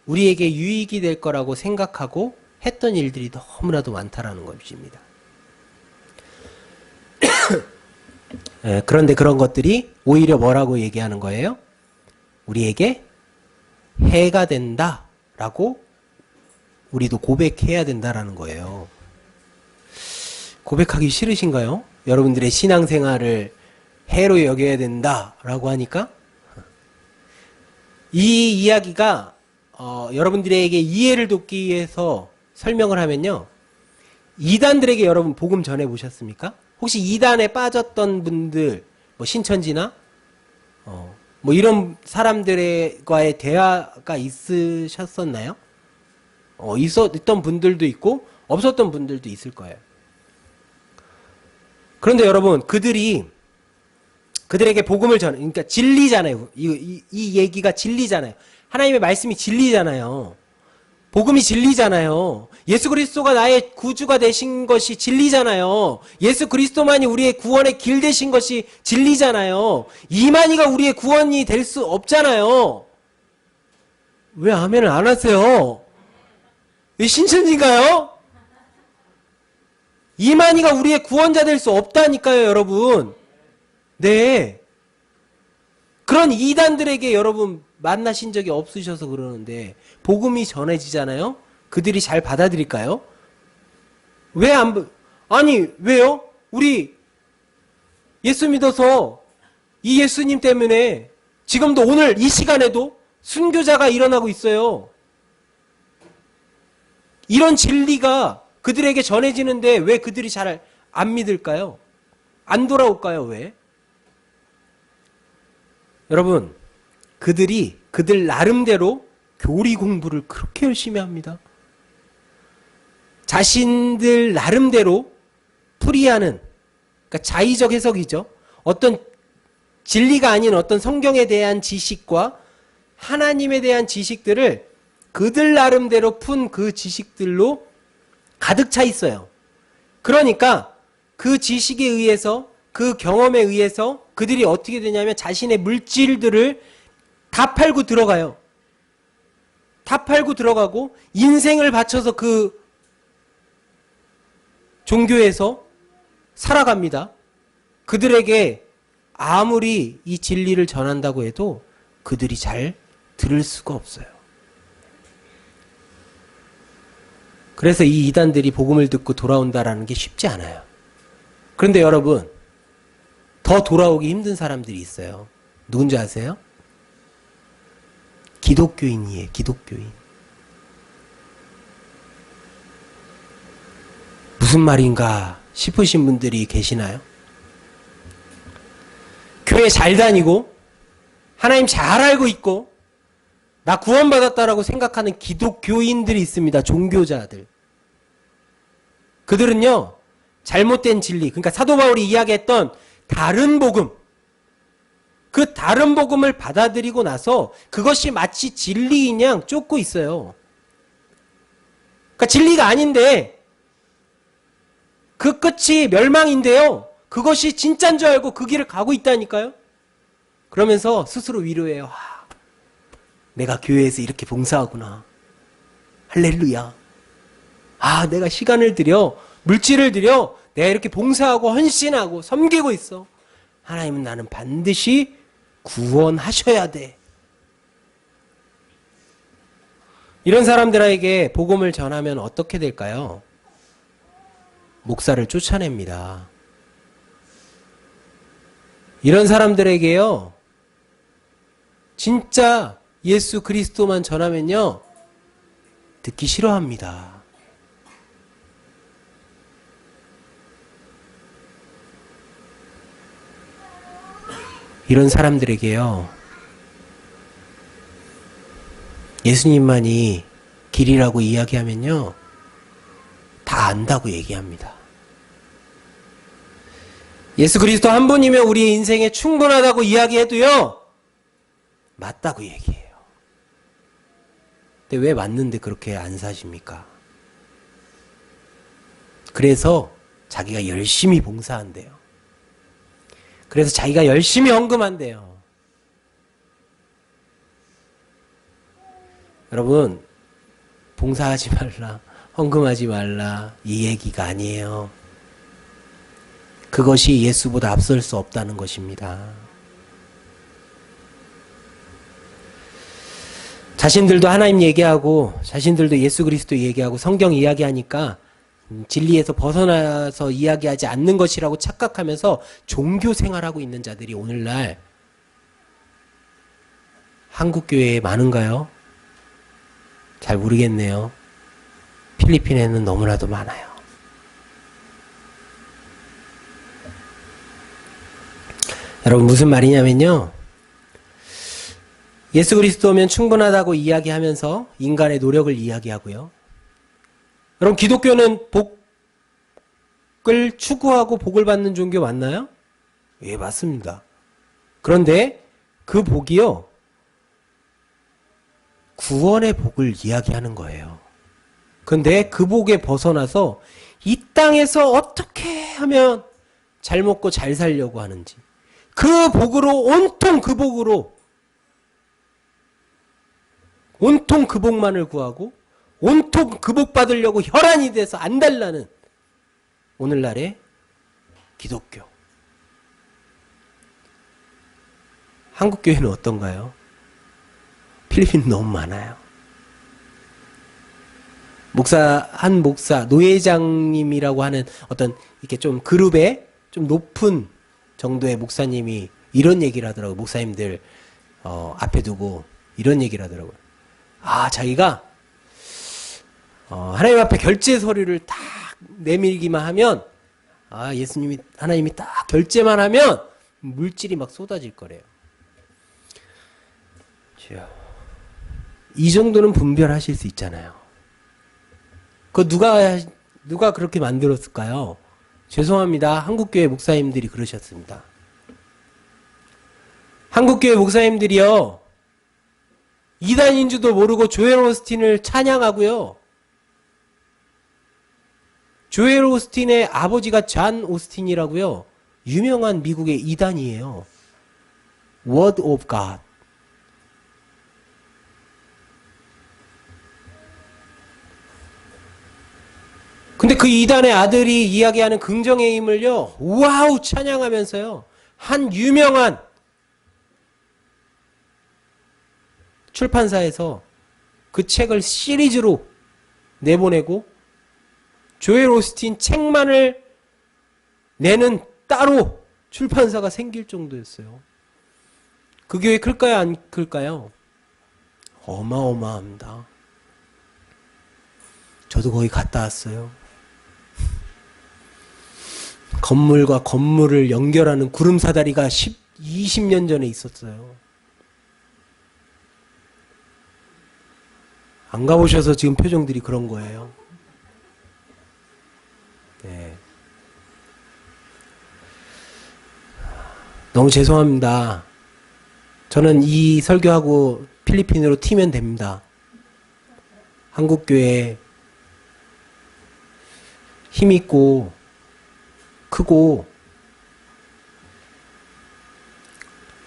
우리에게 유익이 될 거라고 생각하고 했던 일들이 너무나도 많다라는 것입니다. 그런데 그런 것들이 오히려 뭐라고 얘기하는 거예요? 우리에게 해가 된다라고 우리도 고백해야 된다라는 거예요. 고백하기 싫으신가요? 여러분들의 신앙생활을 해로 여겨야 된다라고 하니까 이 이야기가 여러분들에게 이해를 돕기 위해서 설명을 하면요. 이단들에게 여러분 복음 전해보셨습니까? 혹시 이단에 빠졌던 분들, 뭐 신천지나 뭐 이런 사람들과의 대화가 있으셨었나요? 있었던 분들도 있고 없었던 분들도 있을 거예요. 그런데 여러분 그들에게 복음을 그러니까 진리잖아요. 이 얘기가 진리잖아요. 하나님의 말씀이 진리잖아요. 복음이 진리잖아요. 예수 그리스도가 나의 구주가 되신 것이 진리잖아요. 예수 그리스도만이 우리의 구원의 길 되신 것이 진리잖아요. 이만희가 우리의 구원이 될 수 없잖아요. 왜 아멘을 안 하세요? 왜 신천지인가요? 이만희가 우리의 구원자 될 수 없다니까요, 여러분. 네. 그런 이단들에게 여러분 만나신 적이 없으셔서 그러는데 복음이 전해지잖아요? 그들이 잘 받아들일까요? 아니, 왜요? 우리 예수 믿어서 이 예수님 때문에 지금도 오늘 이 시간에도 순교자가 일어나고 있어요. 이런 진리가 그들에게 전해지는데 왜 그들이 잘 안 믿을까요? 안 돌아올까요? 왜? 여러분, 그들 나름대로 교리 공부를 그렇게 열심히 합니다. 자신들 나름대로 풀이하는, 그러니까 자의적 해석이죠. 어떤 진리가 아닌 어떤 성경에 대한 지식과 하나님에 대한 지식들을 그들 나름대로 푼 그 지식들로 가득 차 있어요. 그러니까 그 지식에 의해서, 그 경험에 의해서 그들이 어떻게 되냐면 자신의 물질들을 다 팔고 들어가요. 다 팔고 들어가고 인생을 바쳐서 그 종교에서 살아갑니다. 그들에게 아무리 이 진리를 전한다고 해도 그들이 잘 들을 수가 없어요. 그래서 이 이단들이 복음을 듣고 돌아온다라는 게 쉽지 않아요. 그런데 여러분, 더 돌아오기 힘든 사람들이 있어요. 누군지 아세요? 기독교인이에요. 기독교인. 무슨 말인가 싶으신 분들이 계시나요? 교회 잘 다니고 하나님 잘 알고 있고 나 구원받았다라고 생각하는 기독교인들이 있습니다. 종교자들. 그들은요, 잘못된 진리, 그러니까 사도 바울이 이야기했던 다른 복음, 그 다른 복음을 받아들이고 나서 그것이 마치 진리인 양 쫓고 있어요. 그러니까 진리가 아닌데 그 끝이 멸망인데요. 그것이 진짜인 줄 알고 그 길을 가고 있다니까요. 그러면서 스스로 위로해요. 내가 교회에서 이렇게 봉사하구나. 할렐루야. 내가 시간을 들여, 물질을 들여, 내가 이렇게 봉사하고 헌신하고 섬기고 있어. 하나님은 나는 반드시 구원하셔야 돼. 이런 사람들에게 복음을 전하면 어떻게 될까요? 목사를 쫓아냅니다. 이런 사람들에게요, 진짜 예수 그리스도만 전하면요, 듣기 싫어합니다. 이런 사람들에게요, 예수님만이 길이라고 이야기하면요, 다 안다고 얘기합니다. 예수 그리스도 한 분이면 우리의 인생에 충분하다고 이야기해도요, 맞다고 얘기해요. 근데 왜 맞는데 그렇게 안 사십니까? 그래서 자기가 열심히 봉사한대요. 그래서 자기가 열심히 헌금한대요. 여러분, 봉사하지 말라, 헌금하지 말라 이 얘기가 아니에요. 그것이 예수보다 앞설 수 없다는 것입니다. 자신들도 하나님 얘기하고 자신들도 예수 그리스도 얘기하고 성경 이야기하니까 진리에서 벗어나서 이야기하지 않는 것이라고 착각하면서 종교 생활하고 있는 자들이 오늘날 한국교회에 많은가요? 잘 모르겠네요. 필리핀에는 너무나도 많아요. 여러분 무슨 말이냐면요. 예수 그리스도면 충분하다고 이야기하면서 인간의 노력을 이야기하고요. 여러분 기독교는 복을 추구하고 복을 받는 종교 맞나요? 예, 맞습니다. 그런데 그 복이요. 구원의 복을 이야기하는 거예요. 그런데 그 복에 벗어나서 이 땅에서 어떻게 하면 잘 먹고 잘 살려고 하는지 그 복으로 온통 그 복만을 구하고 온통 그 복 받으려고 혈안이 돼서 안달나는 오늘날의 기독교. 한국교회는 어떤가요? 필리핀은 너무 많아요. 한 목사, 노회장님이라고 하는 어떤 이렇게 좀 그룹의 좀 높은 정도의 목사님이 이런 얘기를 하더라고요. 목사님들 앞에 두고 이런 얘기를 하더라고요. 자기가 하나님 앞에 결제 서류를 딱 내밀기만 하면 하나님이 딱 결제만 하면 물질이 막 쏟아질 거래요. 이 정도는 분별하실 수 있잖아요. 누가 그렇게 만들었을까요? 죄송합니다. 한국교회 목사님들이 그러셨습니다. 한국교회 목사님들이요. 이단인 줄도 모르고 조엘 오스틴을 찬양하고요. 조엘 오스틴의 아버지가 존 오스틴이라고요. 유명한 미국의 이단이에요. Word of God. 근데 그 이단의 아들이 이야기하는 긍정의 힘을요. 와우 찬양하면서요. 한 유명한 출판사에서 그 책을 시리즈로 내보내고 조엘 오스틴 책만을 내는 따로 출판사가 생길 정도였어요. 그 교회 클까요? 안 클까요? 어마어마합니다. 저도 거기 갔다 왔어요. 건물과 건물을 연결하는 구름사다리가 20년 전에 있었어요. 안 가보셔서 지금 표정들이 그런 거예요. 네. 너무 죄송합니다. 저는 이 설교하고 필리핀으로 튀면 됩니다. 한국교회 힘있고 크고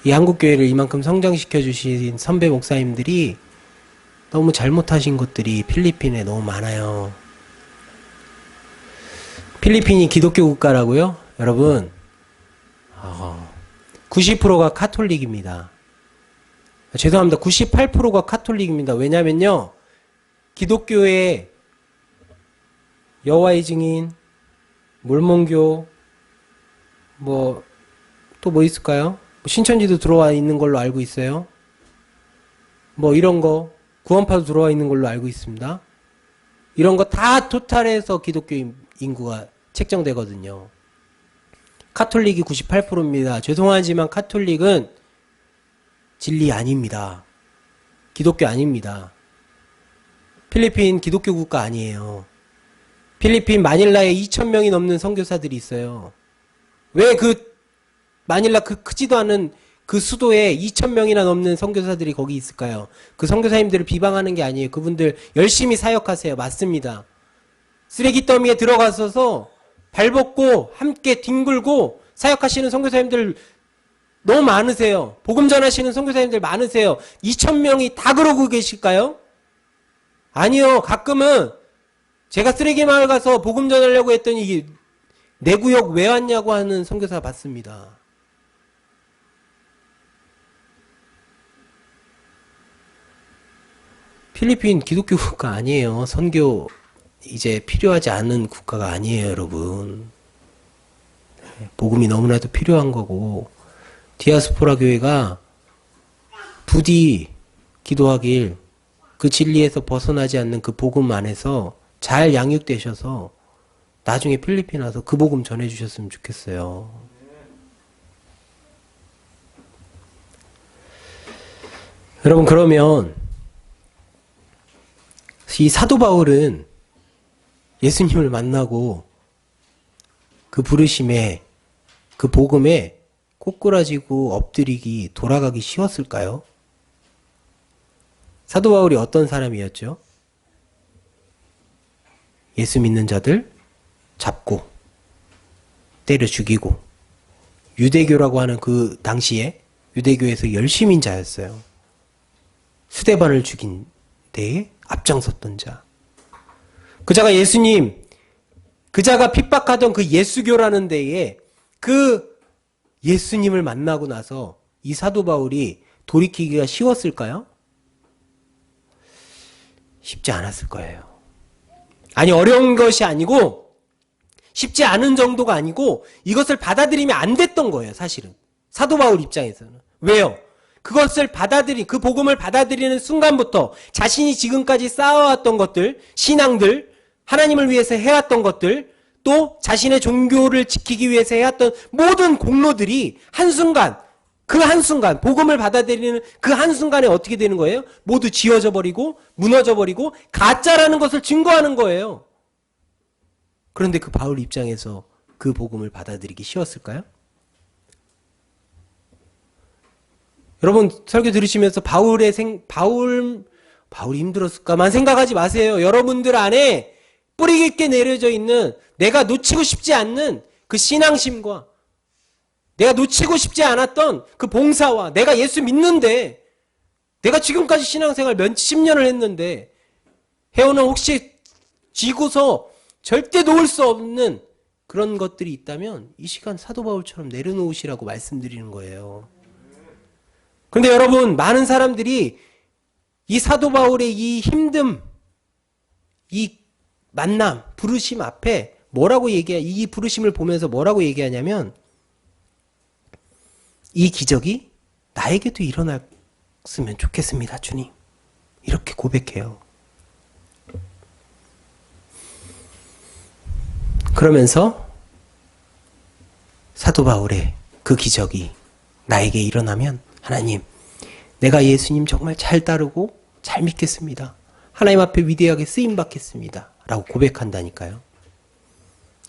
이 한국교회를 이만큼 성장시켜 주신 선배 목사님들이 너무 잘못하신 것들이 필리핀에 너무 많아요. 필리핀이 기독교 국가라고요? 여러분 90%가 카톨릭입니다. 죄송합니다. 98%가 카톨릭입니다. 왜냐면요. 기독교에 여호와의 증인, 몰몬교, 또 뭐 있을까요? 신천지도 들어와 있는 걸로 알고 있어요. 이런 거, 구원파도 들어와 있는 걸로 알고 있습니다. 이런 거 다 토탈해서 기독교 인구가 책정되거든요. 카톨릭이 98%입니다. 죄송하지만 카톨릭은 진리 아닙니다. 기독교 아닙니다. 필리핀 기독교 국가 아니에요. 필리핀 마닐라에 2,000명이 넘는 선교사들이 있어요. 왜 마닐라 크지도 않은 그 수도에 2,000명이나 넘는 선교사들이 거기 있을까요? 그 선교사님들을 비방하는 게 아니에요. 그분들 열심히 사역하세요. 맞습니다. 쓰레기 더미에 들어가서서 발벗고 함께 뒹굴고 사역하시는 선교사님들 너무 많으세요. 복음 전하시는 선교사님들 많으세요. 2,000명이 다 그러고 계실까요? 아니요. 가끔은 제가 쓰레기 마을 가서 복음 전하려고 했더니 내 구역 왜 왔냐고 하는 선교사 봤습니다. 필리핀 기독교 국가 아니에요. 선교 이제 필요하지 않은 국가가 아니에요, 여러분. 복음이 너무나도 필요한 거고, 디아스포라 교회가 부디 기도하길 그 진리에서 벗어나지 않는 그 복음 안에서 잘 양육되셔서 나중에 필리핀 와서 그 복음 전해주셨으면 좋겠어요. 여러분, 그러면 이 사도 바울은 예수님을 만나고 그 부르심에, 그 복음에 꼬꾸라지고 엎드리기, 돌아가기 쉬웠을까요? 사도 바울이 어떤 사람이었죠? 예수 믿는 자들 잡고 때려 죽이고, 유대교라고 하는 그 당시에 유대교에서 열심인 자였어요. 스데반을 죽인 데에 앞장섰던 자. 그자가 예수님, 그자가 핍박하던 그 예수교라는 데에 그 예수님을 만나고 나서 이 사도 바울이 돌이키기가 쉬웠을까요? 쉽지 않았을 거예요. 아니, 어려운 것이 아니고 쉽지 않은 정도가 아니고 이것을 받아들이면 안 됐던 거예요, 사실은. 사도 바울 입장에서는. 왜요? 그것을 그 복음을 받아들이는 순간부터 자신이 지금까지 쌓아왔던 것들, 신앙들, 하나님을 위해서 해왔던 것들, 또 자신의 종교를 지키기 위해서 해왔던 모든 공로들이 그 한순간, 복음을 받아들이는 그 한순간에 어떻게 되는 거예요? 모두 지워져 버리고, 무너져 버리고, 가짜라는 것을 증거하는 거예요. 그런데 그 바울 입장에서 그 복음을 받아들이기 쉬웠을까요? 여러분, 설교 들으시면서 바울이 힘들었을까만 생각하지 마세요. 여러분들 안에 뿌리 깊게 내려져 있는 내가 놓치고 싶지 않는 그 신앙심과 내가 놓치고 싶지 않았던 그 봉사와 내가 예수 믿는데 내가 지금까지 신앙생활 몇십 년을 했는데 해오는 혹시 쥐고서 절대 놓을 수 없는 그런 것들이 있다면 이 시간 사도 바울처럼 내려놓으시라고 말씀드리는 거예요. 그런데 여러분, 많은 사람들이 이 사도 바울의 이 힘듦, 이 만남, 부르심 앞에 이 부르심을 보면서 뭐라고 얘기하냐면 이 기적이 나에게도 일어났으면 좋겠습니다, 주님. 이렇게 고백해요. 그러면서 사도 바울의 그 기적이 나에게 일어나면 하나님, 내가 예수님 정말 잘 따르고 잘 믿겠습니다. 하나님 앞에 위대하게 쓰임받겠습니다. 라고 고백한다니까요.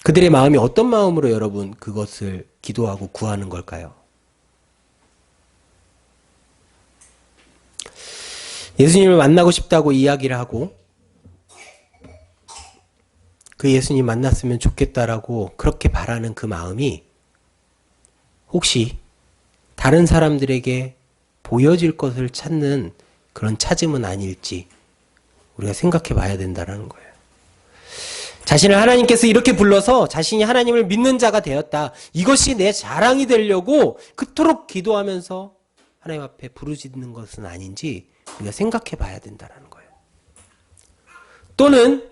그들의 마음이 어떤 마음으로 여러분 그것을 기도하고 구하는 걸까요? 예수님을 만나고 싶다고 이야기를 하고 그 예수님 만났으면 좋겠다라고 그렇게 바라는 그 마음이 혹시 다른 사람들에게 보여질 것을 찾는 그런 찾음은 아닐지 우리가 생각해 봐야 된다는 거예요. 자신을 하나님께서 이렇게 불러서 자신이 하나님을 믿는 자가 되었다. 이것이 내 자랑이 되려고 그토록 기도하면서 하나님 앞에 부르짖는 것은 아닌지 우리가 생각해 봐야 된다는 거예요. 또는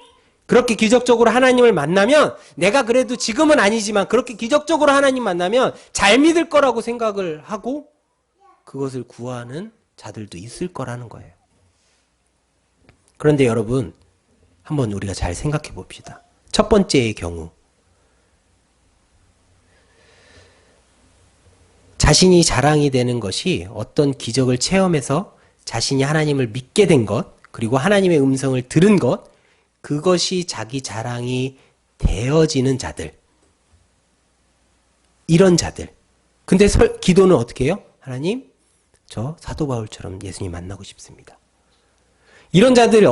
그렇게 기적적으로 하나님을 만나면 내가 그래도 지금은 아니지만 그렇게 기적적으로 하나님 만나면 잘 믿을 거라고 생각을 하고 그것을 구하는 자들도 있을 거라는 거예요. 그런데 여러분, 한번 우리가 잘 생각해 봅시다. 첫 번째의 경우, 자신이 자랑이 되는 것이 어떤 기적을 체험해서 자신이 하나님을 믿게 된 것, 그리고 하나님의 음성을 들은 것, 그것이 자기 자랑이 되어지는 자들. 이런 자들. 근데 기도는 어떻게 해요? 하나님, 저 사도 바울처럼 예수님 만나고 싶습니다. 이런 자들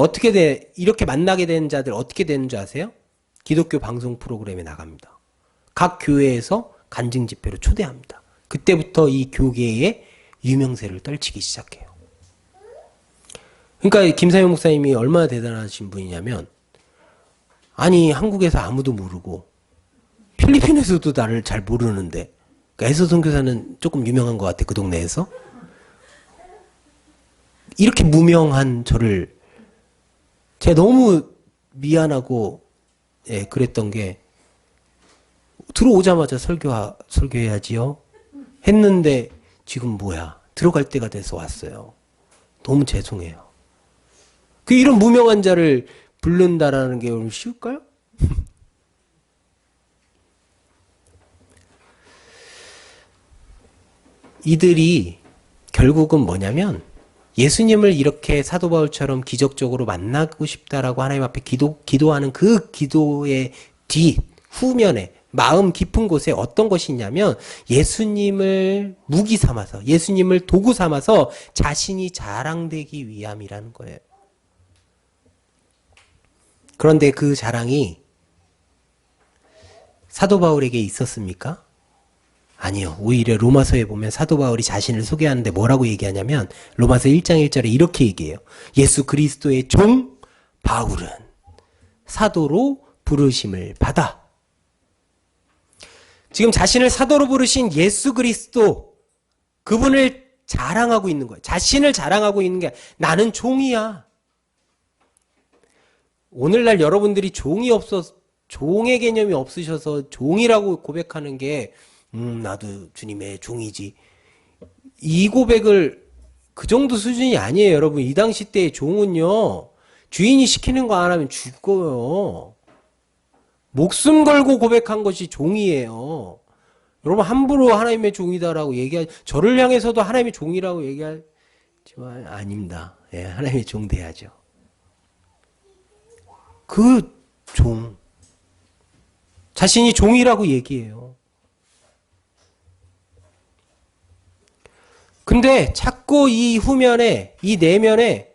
이렇게 만나게 된 자들 어떻게 되는 줄 아세요? 기독교 방송 프로그램에 나갑니다. 각 교회에서 간증 집회로 초대합니다. 그때부터 이 교계의 유명세를 떨치기 시작해요. 그러니까 김사영 목사님이 얼마나 대단하신 분이냐면, 아니 한국에서 아무도 모르고 필리핀에서도 나를 잘 모르는데, 그러니까 에서 선교사는 조금 유명한 것 같아, 그 동네에서. 이렇게 무명한 저를 제가 너무 미안하고 그랬던 게, 들어오자마자 설교해야지요 했는데 지금 뭐야, 들어갈 때가 돼서 왔어요. 너무 죄송해요. 이런 무명한 자를 부른다라는 게 오늘 쉬울까요? 이들이 결국은 뭐냐면, 예수님을 이렇게 사도 바울처럼 기적적으로 만나고 싶다라고 하나님 앞에 기도하는 그 기도의 후면에, 마음 깊은 곳에 어떤 것이 있냐면, 예수님을 무기 삼아서, 예수님을 도구 삼아서 자신이 자랑되기 위함이라는 거예요. 그런데 그 자랑이 사도 바울에게 있었습니까? 아니요. 오히려 로마서에 보면 사도 바울이 자신을 소개하는데 뭐라고 얘기하냐면, 로마서 1장 1절에 이렇게 얘기해요. 예수 그리스도의 종 바울은 사도로 부르심을 받아. 지금 자신을 사도로 부르신 예수 그리스도, 그분을 자랑하고 있는 거예요. 자신을 자랑하고 있는 게, 나는 종이야. 오늘날 여러분들이 종의 개념이 없으셔서 종이라고 고백하는 게, 나도 주님의 종이지. 이 고백을, 그 정도 수준이 아니에요, 여러분. 이 당시 때의 종은요, 주인이 시키는 거 안 하면 죽어요. 목숨 걸고 고백한 것이 종이에요. 여러분, 함부로 하나님의 종이다라고 저를 향해서도 하나님의 종이라고 얘기하지만 아닙니다. 예, 하나님의 종 돼야죠. 그 종, 자신이 종이라고 얘기해요. 근데 자꾸 이 후면에, 이 내면에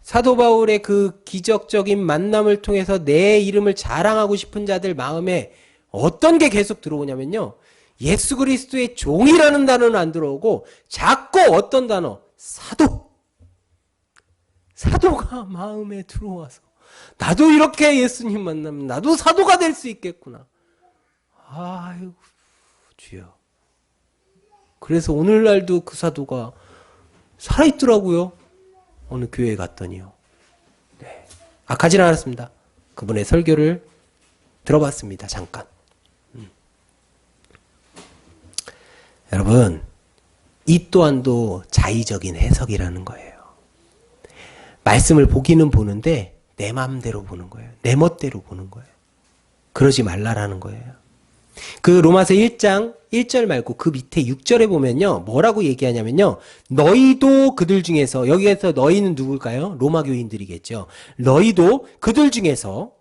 사도 바울의 그 기적적인 만남을 통해서 내 이름을 자랑하고 싶은 자들 마음에 어떤 게 계속 들어오냐면요, 예수 그리스도의 종이라는 단어는 안 들어오고 자꾸 어떤 단어, 사도가 마음에 들어와서, 나도 이렇게 예수님 만나면 나도 사도가 될 수 있겠구나. 아이고 주여. 그래서 오늘날도 그 사도가 살아있더라고요. 어느 교회에 갔더니요. 네. 악하진 않았습니다. 그분의 설교를 들어봤습니다. 잠깐. 여러분, 이 또한도 자의적인 해석이라는 거예요. 말씀을 보기는 보는데 내 마음대로 보는 거예요. 내 멋대로 보는 거예요. 그러지 말라라는 거예요. 그 로마서 1장 1절 말고 그 밑에 6절에 보면요, 뭐라고 얘기하냐면요, 너희도 그들 중에서, 여기에서 너희는 누굴까요? 로마 교인들이겠죠. 너희도 그들 중에서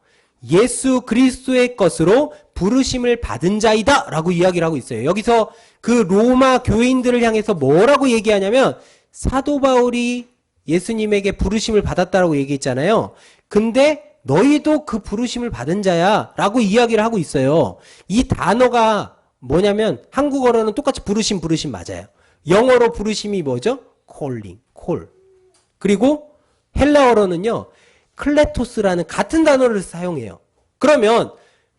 예수 그리스도의 것으로 부르심을 받은 자이다 라고 이야기를 하고 있어요. 여기서 그 로마 교인들을 향해서 뭐라고 얘기하냐면, 사도 바울이 예수님에게 부르심을 받았다라고 얘기했잖아요. 근데 너희도 그 부르심을 받은 자야 라고 이야기를 하고 있어요. 이 단어가 뭐냐면, 한국어로는 똑같이 부르심 맞아요. 영어로 부르심이 뭐죠? calling, call. 그리고 헬라어로는요, 클레토스라는 같은 단어를 사용해요. 그러면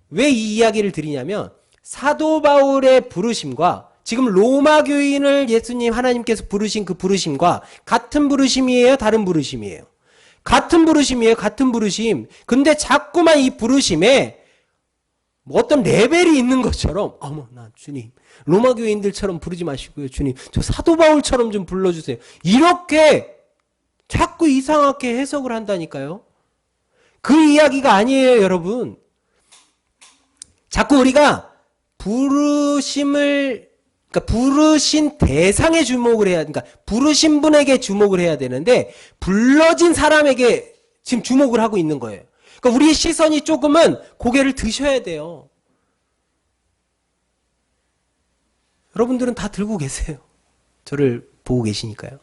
왜 이 이야기를 드리냐면, 사도 바울의 부르심과 지금 로마 교인을 예수님 하나님께서 부르신 그 부르심과 같은 부르심이에요? 다른 부르심이에요? 같은 부르심이에요. 같은 부르심. 근데 자꾸만 이 부르심에 어떤 레벨이 있는 것처럼, 어머 나 주님 로마 교인들처럼 부르지 마시고요, 주님 저 사도 바울처럼 좀 불러주세요, 이렇게 자꾸 이상하게 해석을 한다니까요. 그 이야기가 아니에요, 여러분. 자꾸 우리가 그러니까 부르신 대상에 주목을 해야, 그러니까 부르신 분에게 주목을 해야 되는데 불러진 사람에게 지금 주목을 하고 있는 거예요. 그러니까 우리의 시선이 조금은 고개를 드셔야 돼요. 여러분들은 다 들고 계세요. 저를 보고 계시니까요.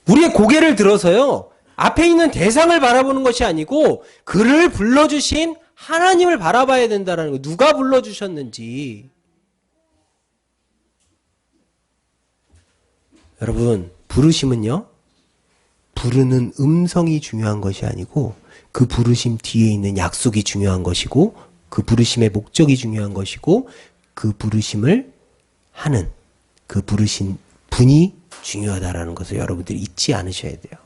우리의 고개를 들어서요, 앞에 있는 대상을 바라보는 것이 아니고 그를 불러주신 하나님을 바라봐야 된다는 거예요. 누가 불러주셨는지. 여러분, 부르심은요, 부르는 음성이 중요한 것이 아니고 그 부르심 뒤에 있는 약속이 중요한 것이고 그 부르심의 목적이 중요한 것이고 그 부르심을 하는 그 부르신 분이 중요하다라는 것을 여러분들이 잊지 않으셔야 돼요.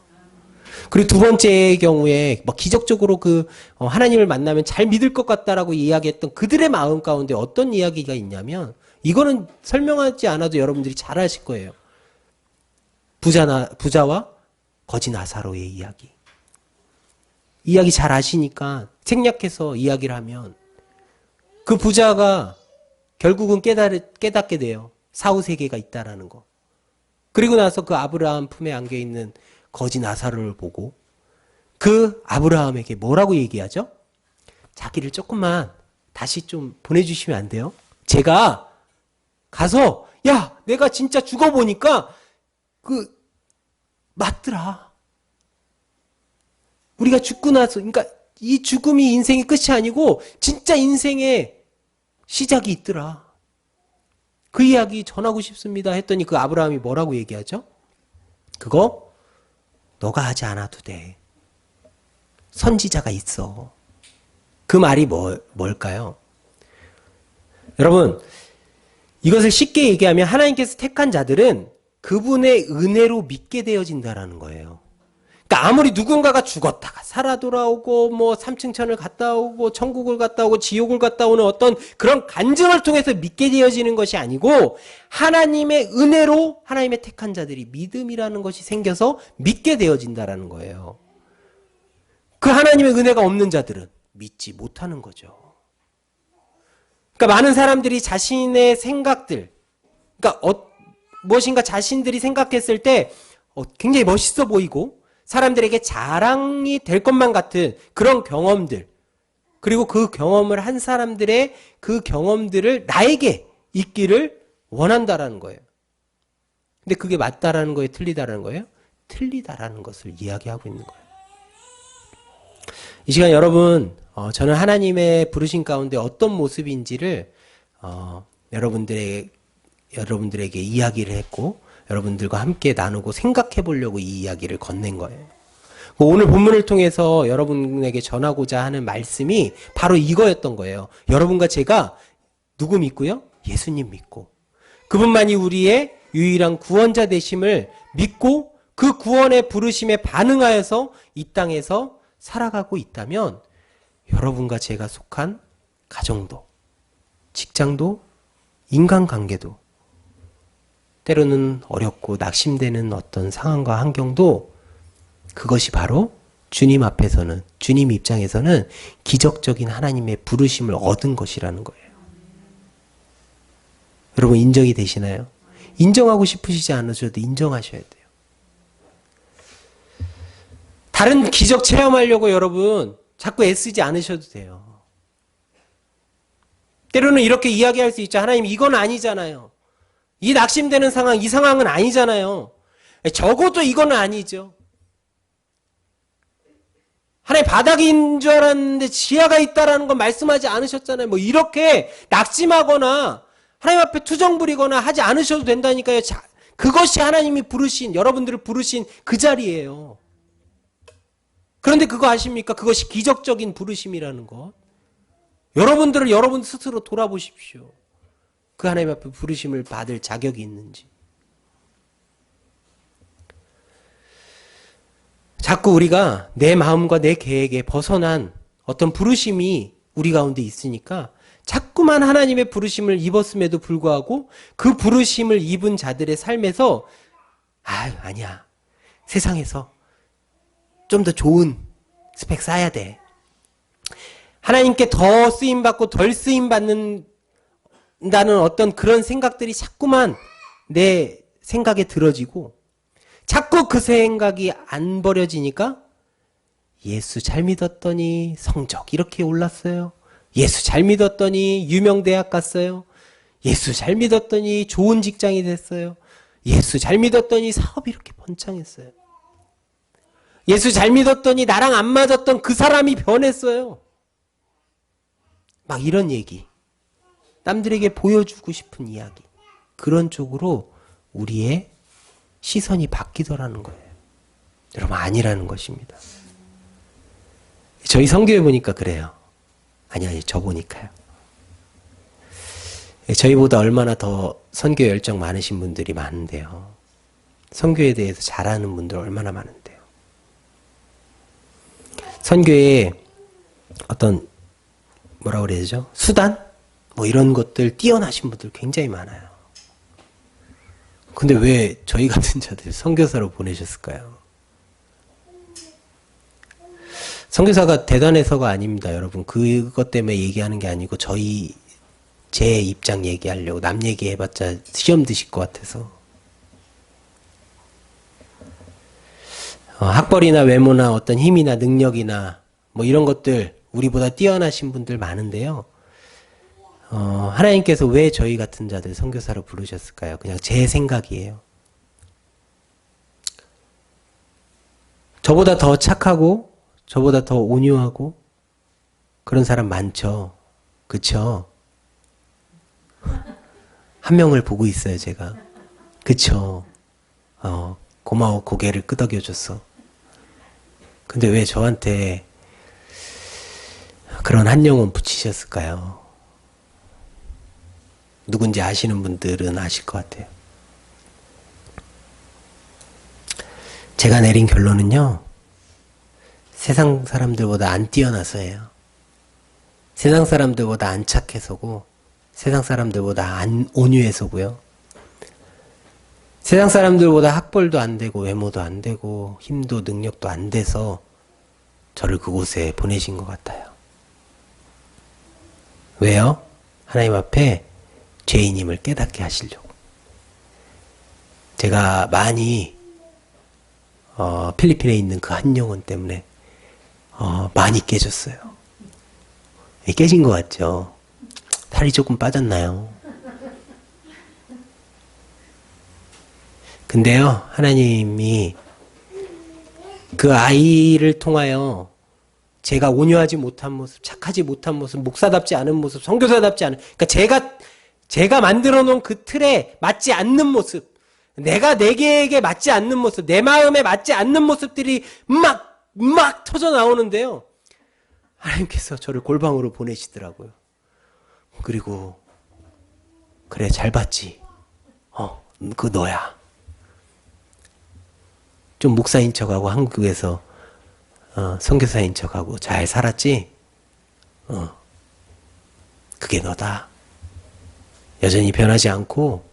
그리고 두 번째의 경우에 막 기적적으로 하나님을 만나면 잘 믿을 것 같다라고 이야기했던 그들의 마음 가운데 어떤 이야기가 있냐면, 이거는 설명하지 않아도 여러분들이 잘 아실 거예요. 부자와 거지 나사로의 이야기. 이야기 잘 아시니까 생략해서 이야기를 하면, 그 부자가 결국은 깨닫게 돼요. 사후세계가 있다라는 거. 그리고 나서 그 아브라함 품에 안겨있는 거지 나사로를 보고 그 아브라함에게 뭐라고 얘기하죠? 자기를 조금만 다시 좀 보내주시면 안 돼요? 제가 가서, 야, 내가 진짜 죽어보니까 맞더라. 우리가 죽고 나서, 그러니까 이 죽음이 인생의 끝이 아니고 진짜 인생의 시작이 있더라. 그 이야기 전하고 싶습니다 했더니 그 아브라함이 뭐라고 얘기하죠? 그거 너가 하지 않아도 돼. 선지자가 있어. 그 말이 뭘까요? 여러분, 이것을 쉽게 얘기하면 하나님께서 택한 자들은 그분의 은혜로 믿게 되어진다라는 거예요. 그러니까 아무리 누군가가 죽었다가 살아 돌아오고 뭐 삼층천을 갔다 오고 천국을 갔다 오고 지옥을 갔다 오는 어떤 그런 간증을 통해서 믿게 되어지는 것이 아니고 하나님의 은혜로 하나님의 택한 자들이 믿음이라는 것이 생겨서 믿게 되어진다라는 거예요. 그 하나님의 은혜가 없는 자들은 믿지 못하는 거죠. 그러니까 많은 사람들이 자신의 생각들, 그러니까 무엇인가 자신들이 생각했을 때 굉장히 멋있어 보이고 사람들에게 자랑이 될 것만 같은 그런 경험들, 그리고 그 경험을 한 사람들의 그 경험들을 나에게 있기를 원한다라는 거예요. 근데 그게 맞다라는 거예요? 틀리다라는 거예요? 틀리다라는 것을 이야기하고 있는 거예요. 이 시간 여러분, 저는 하나님의 부르심 가운데 어떤 모습인지를 여러분들에게 이야기를 했고 여러분들과 함께 나누고 생각해 보려고 이 이야기를 건넨 거예요. 오늘 본문을 통해서 여러분에게 전하고자 하는 말씀이 바로 이거였던 거예요. 여러분과 제가 누구 믿고요? 예수님 믿고 그분만이 우리의 유일한 구원자 되심을 믿고 그 구원의 부르심에 반응하여서 이 땅에서 살아가고 있다면 여러분과 제가 속한 가정도, 직장도, 인간관계도 때로는 어렵고 낙심되는 어떤 상황과 환경도 그것이 바로 주님 앞에서는, 주님 입장에서는 기적적인 하나님의 부르심을 얻은 것이라는 거예요. 여러분 인정이 되시나요? 인정하고 싶으시지 않으셔도 인정하셔야 돼요. 다른 기적 체험하려고 여러분 자꾸 애쓰지 않으셔도 돼요. 때로는 이렇게 이야기할 수 있죠. 하나님 이건 아니잖아요. 이 낙심되는 상황, 이 상황은 아니잖아요. 적어도 이건 아니죠. 하나님 바닥인 줄 알았는데 지하가 있다라는 건 말씀하지 않으셨잖아요. 뭐 이렇게 낙심하거나 하나님 앞에 투정 부리거나 하지 않으셔도 된다니까요. 그것이 하나님이 부르신, 여러분들을 부르신 그 자리예요. 그런데 그거 아십니까? 그것이 기적적인 부르심이라는 것. 여러분들을 여러분 스스로 돌아보십시오. 그 하나님 앞에 부르심을 받을 자격이 있는지. 자꾸 우리가 내 마음과 내 계획에 벗어난 어떤 부르심이 우리 가운데 있으니까 자꾸만 하나님의 부르심을 입었음에도 불구하고 그 부르심을 입은 자들의 삶에서 아니야. 세상에서 좀 더 좋은 스펙 쌓아야 돼. 하나님께 더 쓰임받고 덜 쓰임받는다는 어떤 그런 생각들이 자꾸만 내 생각에 들어지고 자꾸 그 생각이 안 버려지니까 예수 잘 믿었더니 성적 이렇게 올랐어요. 예수 잘 믿었더니 유명 대학 갔어요. 예수 잘 믿었더니 좋은 직장이 됐어요. 예수 잘 믿었더니 사업이 이렇게 번창했어요. 예수 잘 믿었더니 나랑 안 맞았던 그 사람이 변했어요. 막 이런 얘기. 남들에게 보여주고 싶은 이야기. 그런 쪽으로 우리의 시선이 바뀌더라는 거예요. 여러분, 아니라는 것입니다. 저희 선교회 보니까 그래요. 아니, 저 보니까요. 저희보다 얼마나 더 선교 열정 많으신 분들이 많은데요. 선교에 대해서 잘 아는 분들 얼마나 많은데요. 선교에 어떤 뭐라 그래야 되죠? 수단? 뭐 이런 것들 뛰어나신 분들 굉장히 많아요. 근데 왜 저희 같은 자들 선교사로 보내셨을까요? 선교사가 대단해서가 아닙니다, 여러분. 그것 때문에 얘기하는 게 아니고 제 입장 얘기하려고. 남 얘기해봤자 시험 드실 것 같아서. 학벌이나 외모나 어떤 힘이나 능력이나 뭐 이런 것들 우리보다 뛰어나신 분들 많은데요. 하나님께서 왜 저희 같은 자들 선교사로 부르셨을까요? 그냥 제 생각이에요. 저보다 더 착하고 저보다 더 온유하고 그런 사람 많죠. 그쵸? 한 명을 보고 있어요, 제가. 그쵸? 고마워, 고개를 끄덕여줬어. 근데 왜 저한테 그런 한 영혼 붙이셨을까요? 누군지 아시는 분들은 아실 것 같아요. 제가 내린 결론은요, 세상 사람들보다 안 뛰어나서예요. 세상 사람들보다 안 착해서고, 세상 사람들보다 안 온유해서고요. 세상 사람들보다 학벌도 안 되고, 외모도 안 되고, 힘도 능력도 안 돼서 저를 그곳에 보내신 것 같아요. 왜요? 하나님 앞에 죄인임을 깨닫게 하시려고. 제가 많이 필리핀에 있는 그 한 영혼 때문에 많이 깨졌어요. 깨진 것 같죠? 살이 조금 빠졌나요? 근데요, 하나님이 그 아이를 통하여 제가 온유하지 못한 모습, 착하지 못한 모습, 목사답지 않은 모습, 선교사답지 않은, 그러니까 제가 만들어 놓은 그 틀에 맞지 않는 모습, 내가 내게에게 맞지 않는 모습, 내 마음에 맞지 않는 모습들이 막 터져 나오는데요. 하나님께서 저를 골방으로 보내시더라고요. 그리고 그래, 잘 봤지. 그거 너야. 좀 목사인 척하고 한국에서 선교사인 척하고 잘 살았지? 그게 너다. 여전히 변하지 않고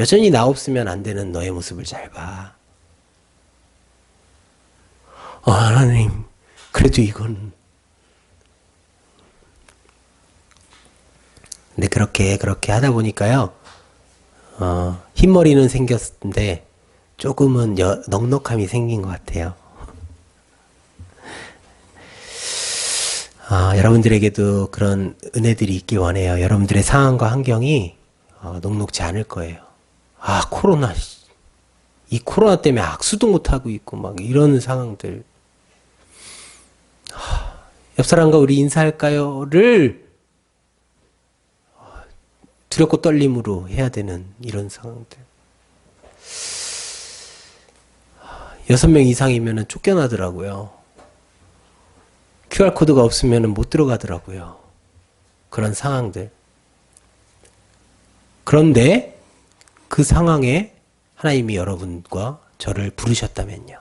여전히 나 없으면 안 되는 너의 모습을 잘 봐. 하나님, 그래도 이건. 근데 그렇게 하다 보니까요, 흰머리는 생겼는데 조금은 넉넉함이 생긴 것 같아요. 여러분들에게도 그런 은혜들이 있길 원해요. 여러분들의 상황과 환경이 녹록지 않을 거예요. 코로나. 이 코로나 때문에 악수도 못하고 있고 막 이런 상황들. 옆 사람과 우리 인사할까요?를 두렵고 떨림으로 해야 되는 이런 상황들. 6명 이상이면 쫓겨나더라고요. QR코드가 없으면 못 들어가더라고요. 그런 상황들. 그런데 그 상황에 하나님이 여러분과 저를 부르셨다면요.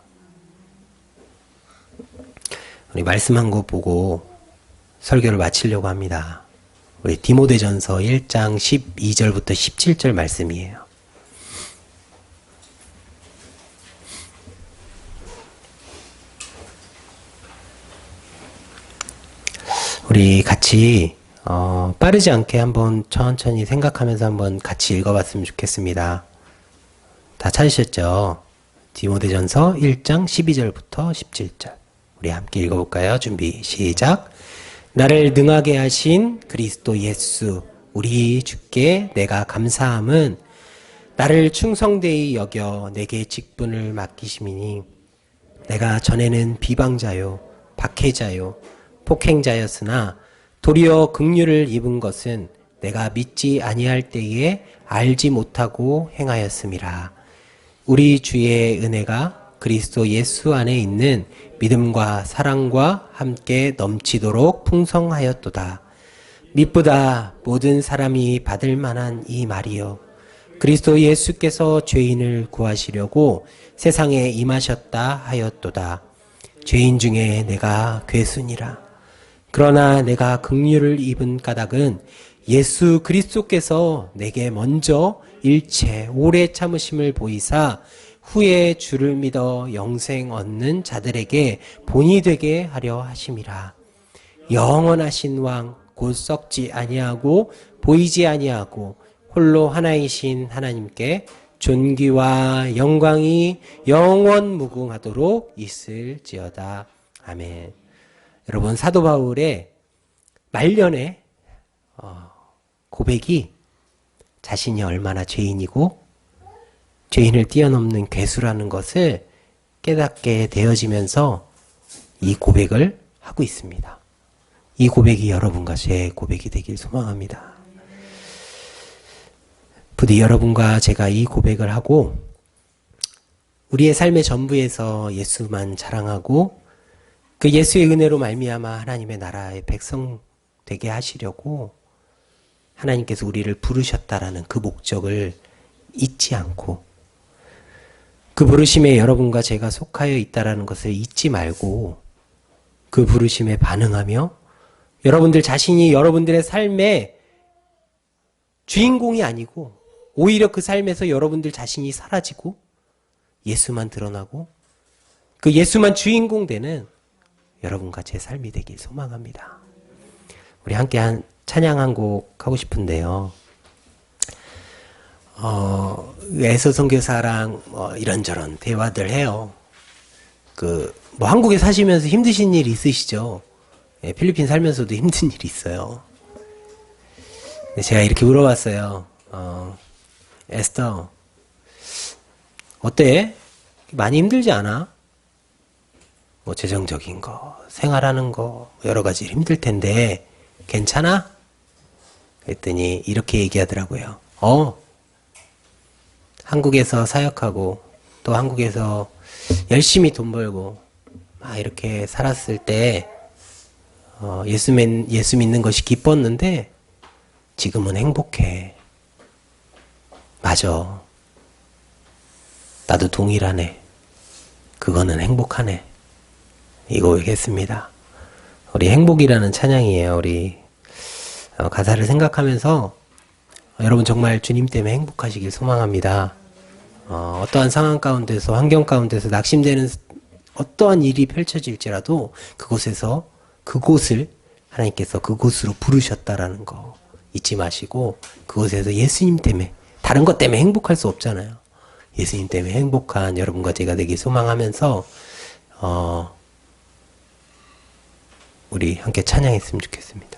우리 말씀한 거 보고 설교를 마치려고 합니다. 우리 디모데전서 1장 12절부터 17절 말씀이에요. 우리 같이 빠르지 않게 한번 천천히 생각하면서 한번 같이 읽어봤으면 좋겠습니다. 다 찾으셨죠? 디모데전서 1장 12절부터 17절. 우리 함께 읽어볼까요? 준비 시작. 나를 능하게 하신 그리스도 예수 우리 주께 내가 감사함은 나를 충성되이 여겨 내게 직분을 맡기심이니 내가 전에는 비방자요 박해자요 폭행자였으나 도리어 긍휼을 입은 것은 내가 믿지 아니할 때에 알지 못하고 행하였음이라. 우리 주의 은혜가 그리스도 예수 안에 있는 믿음과 사랑과 함께 넘치도록 풍성하였도다. mit보다 모든 사람이 받을 만한 이 말이요 그리스도 예수께서 죄인을 구하시려고 세상에 임하셨다 하였도다. 죄인 중에 내가 괴순이라. 그러나 내가 긍휼을 입은 까닭은 예수 그리스도께서 내게 먼저 일체 오래 참으심을 보이사 후에 주를 믿어 영생 얻는 자들에게 본이 되게 하려 하심이라. 영원하신 왕 곧 썩지 아니하고 보이지 아니하고 홀로 하나이신 하나님께 존귀와 영광이 영원 무궁하도록 있을지어다. 아멘. 여러분, 사도 바울의 말년의 고백이 자신이 얼마나 죄인이고 죄인을 뛰어넘는 괴수라는 것을 깨닫게 되어지면서 이 고백을 하고 있습니다. 이 고백이 여러분과 제 고백이 되길 소망합니다. 부디 여러분과 제가 이 고백을 하고 우리의 삶의 전부에서 예수만 자랑하고 그 예수의 은혜로 말미암아 하나님의 나라의 백성 되게 하시려고 하나님께서 우리를 부르셨다라는 그 목적을 잊지 않고 그 부르심에 여러분과 제가 속하여 있다라는 것을 잊지 말고 그 부르심에 반응하며 여러분들 자신이 여러분들의 삶의 주인공이 아니고 오히려 그 삶에서 여러분들 자신이 사라지고 예수만 드러나고 그 예수만 주인공 되는 여러분과 제 삶이 되길 소망합니다. 우리 함께 찬양 한 곡 하고 싶은데요. 에서 선교사랑 이런저런 대화들 해요. 한국에 사시면서 힘드신 일 있으시죠? 예, 필리핀 살면서도 힘든 일이 있어요. 근데 제가 이렇게 물어봤어요. 에스터, 어때? 많이 힘들지 않아? 재정적인 거, 생활하는 거, 여러 가지 힘들 텐데, 괜찮아? 그랬더니 이렇게 얘기하더라고요. 한국에서 사역하고, 또 한국에서 열심히 돈 벌고, 이렇게 살았을 때, 예수 믿는 것이 기뻤는데, 지금은 행복해. 맞아. 나도 동일하네. 그거는 행복하네. 이거 얘기했습니다. 우리 행복이라는 찬양이에요. 우리 가사를 생각하면서 여러분 정말 주님 때문에 행복하시길 소망합니다. 어떠한 상황 가운데서 환경 가운데서 낙심되는 어떠한 일이 펼쳐질지라도 그곳을 하나님께서 그곳으로 부르셨다라는 거 잊지 마시고 그곳에서 예수님 때문에 다른 것 때문에 행복할 수 없잖아요. 예수님 때문에 행복한 여러분과 제가 되길 소망하면서 우리 함께 찬양했으면 좋겠습니다.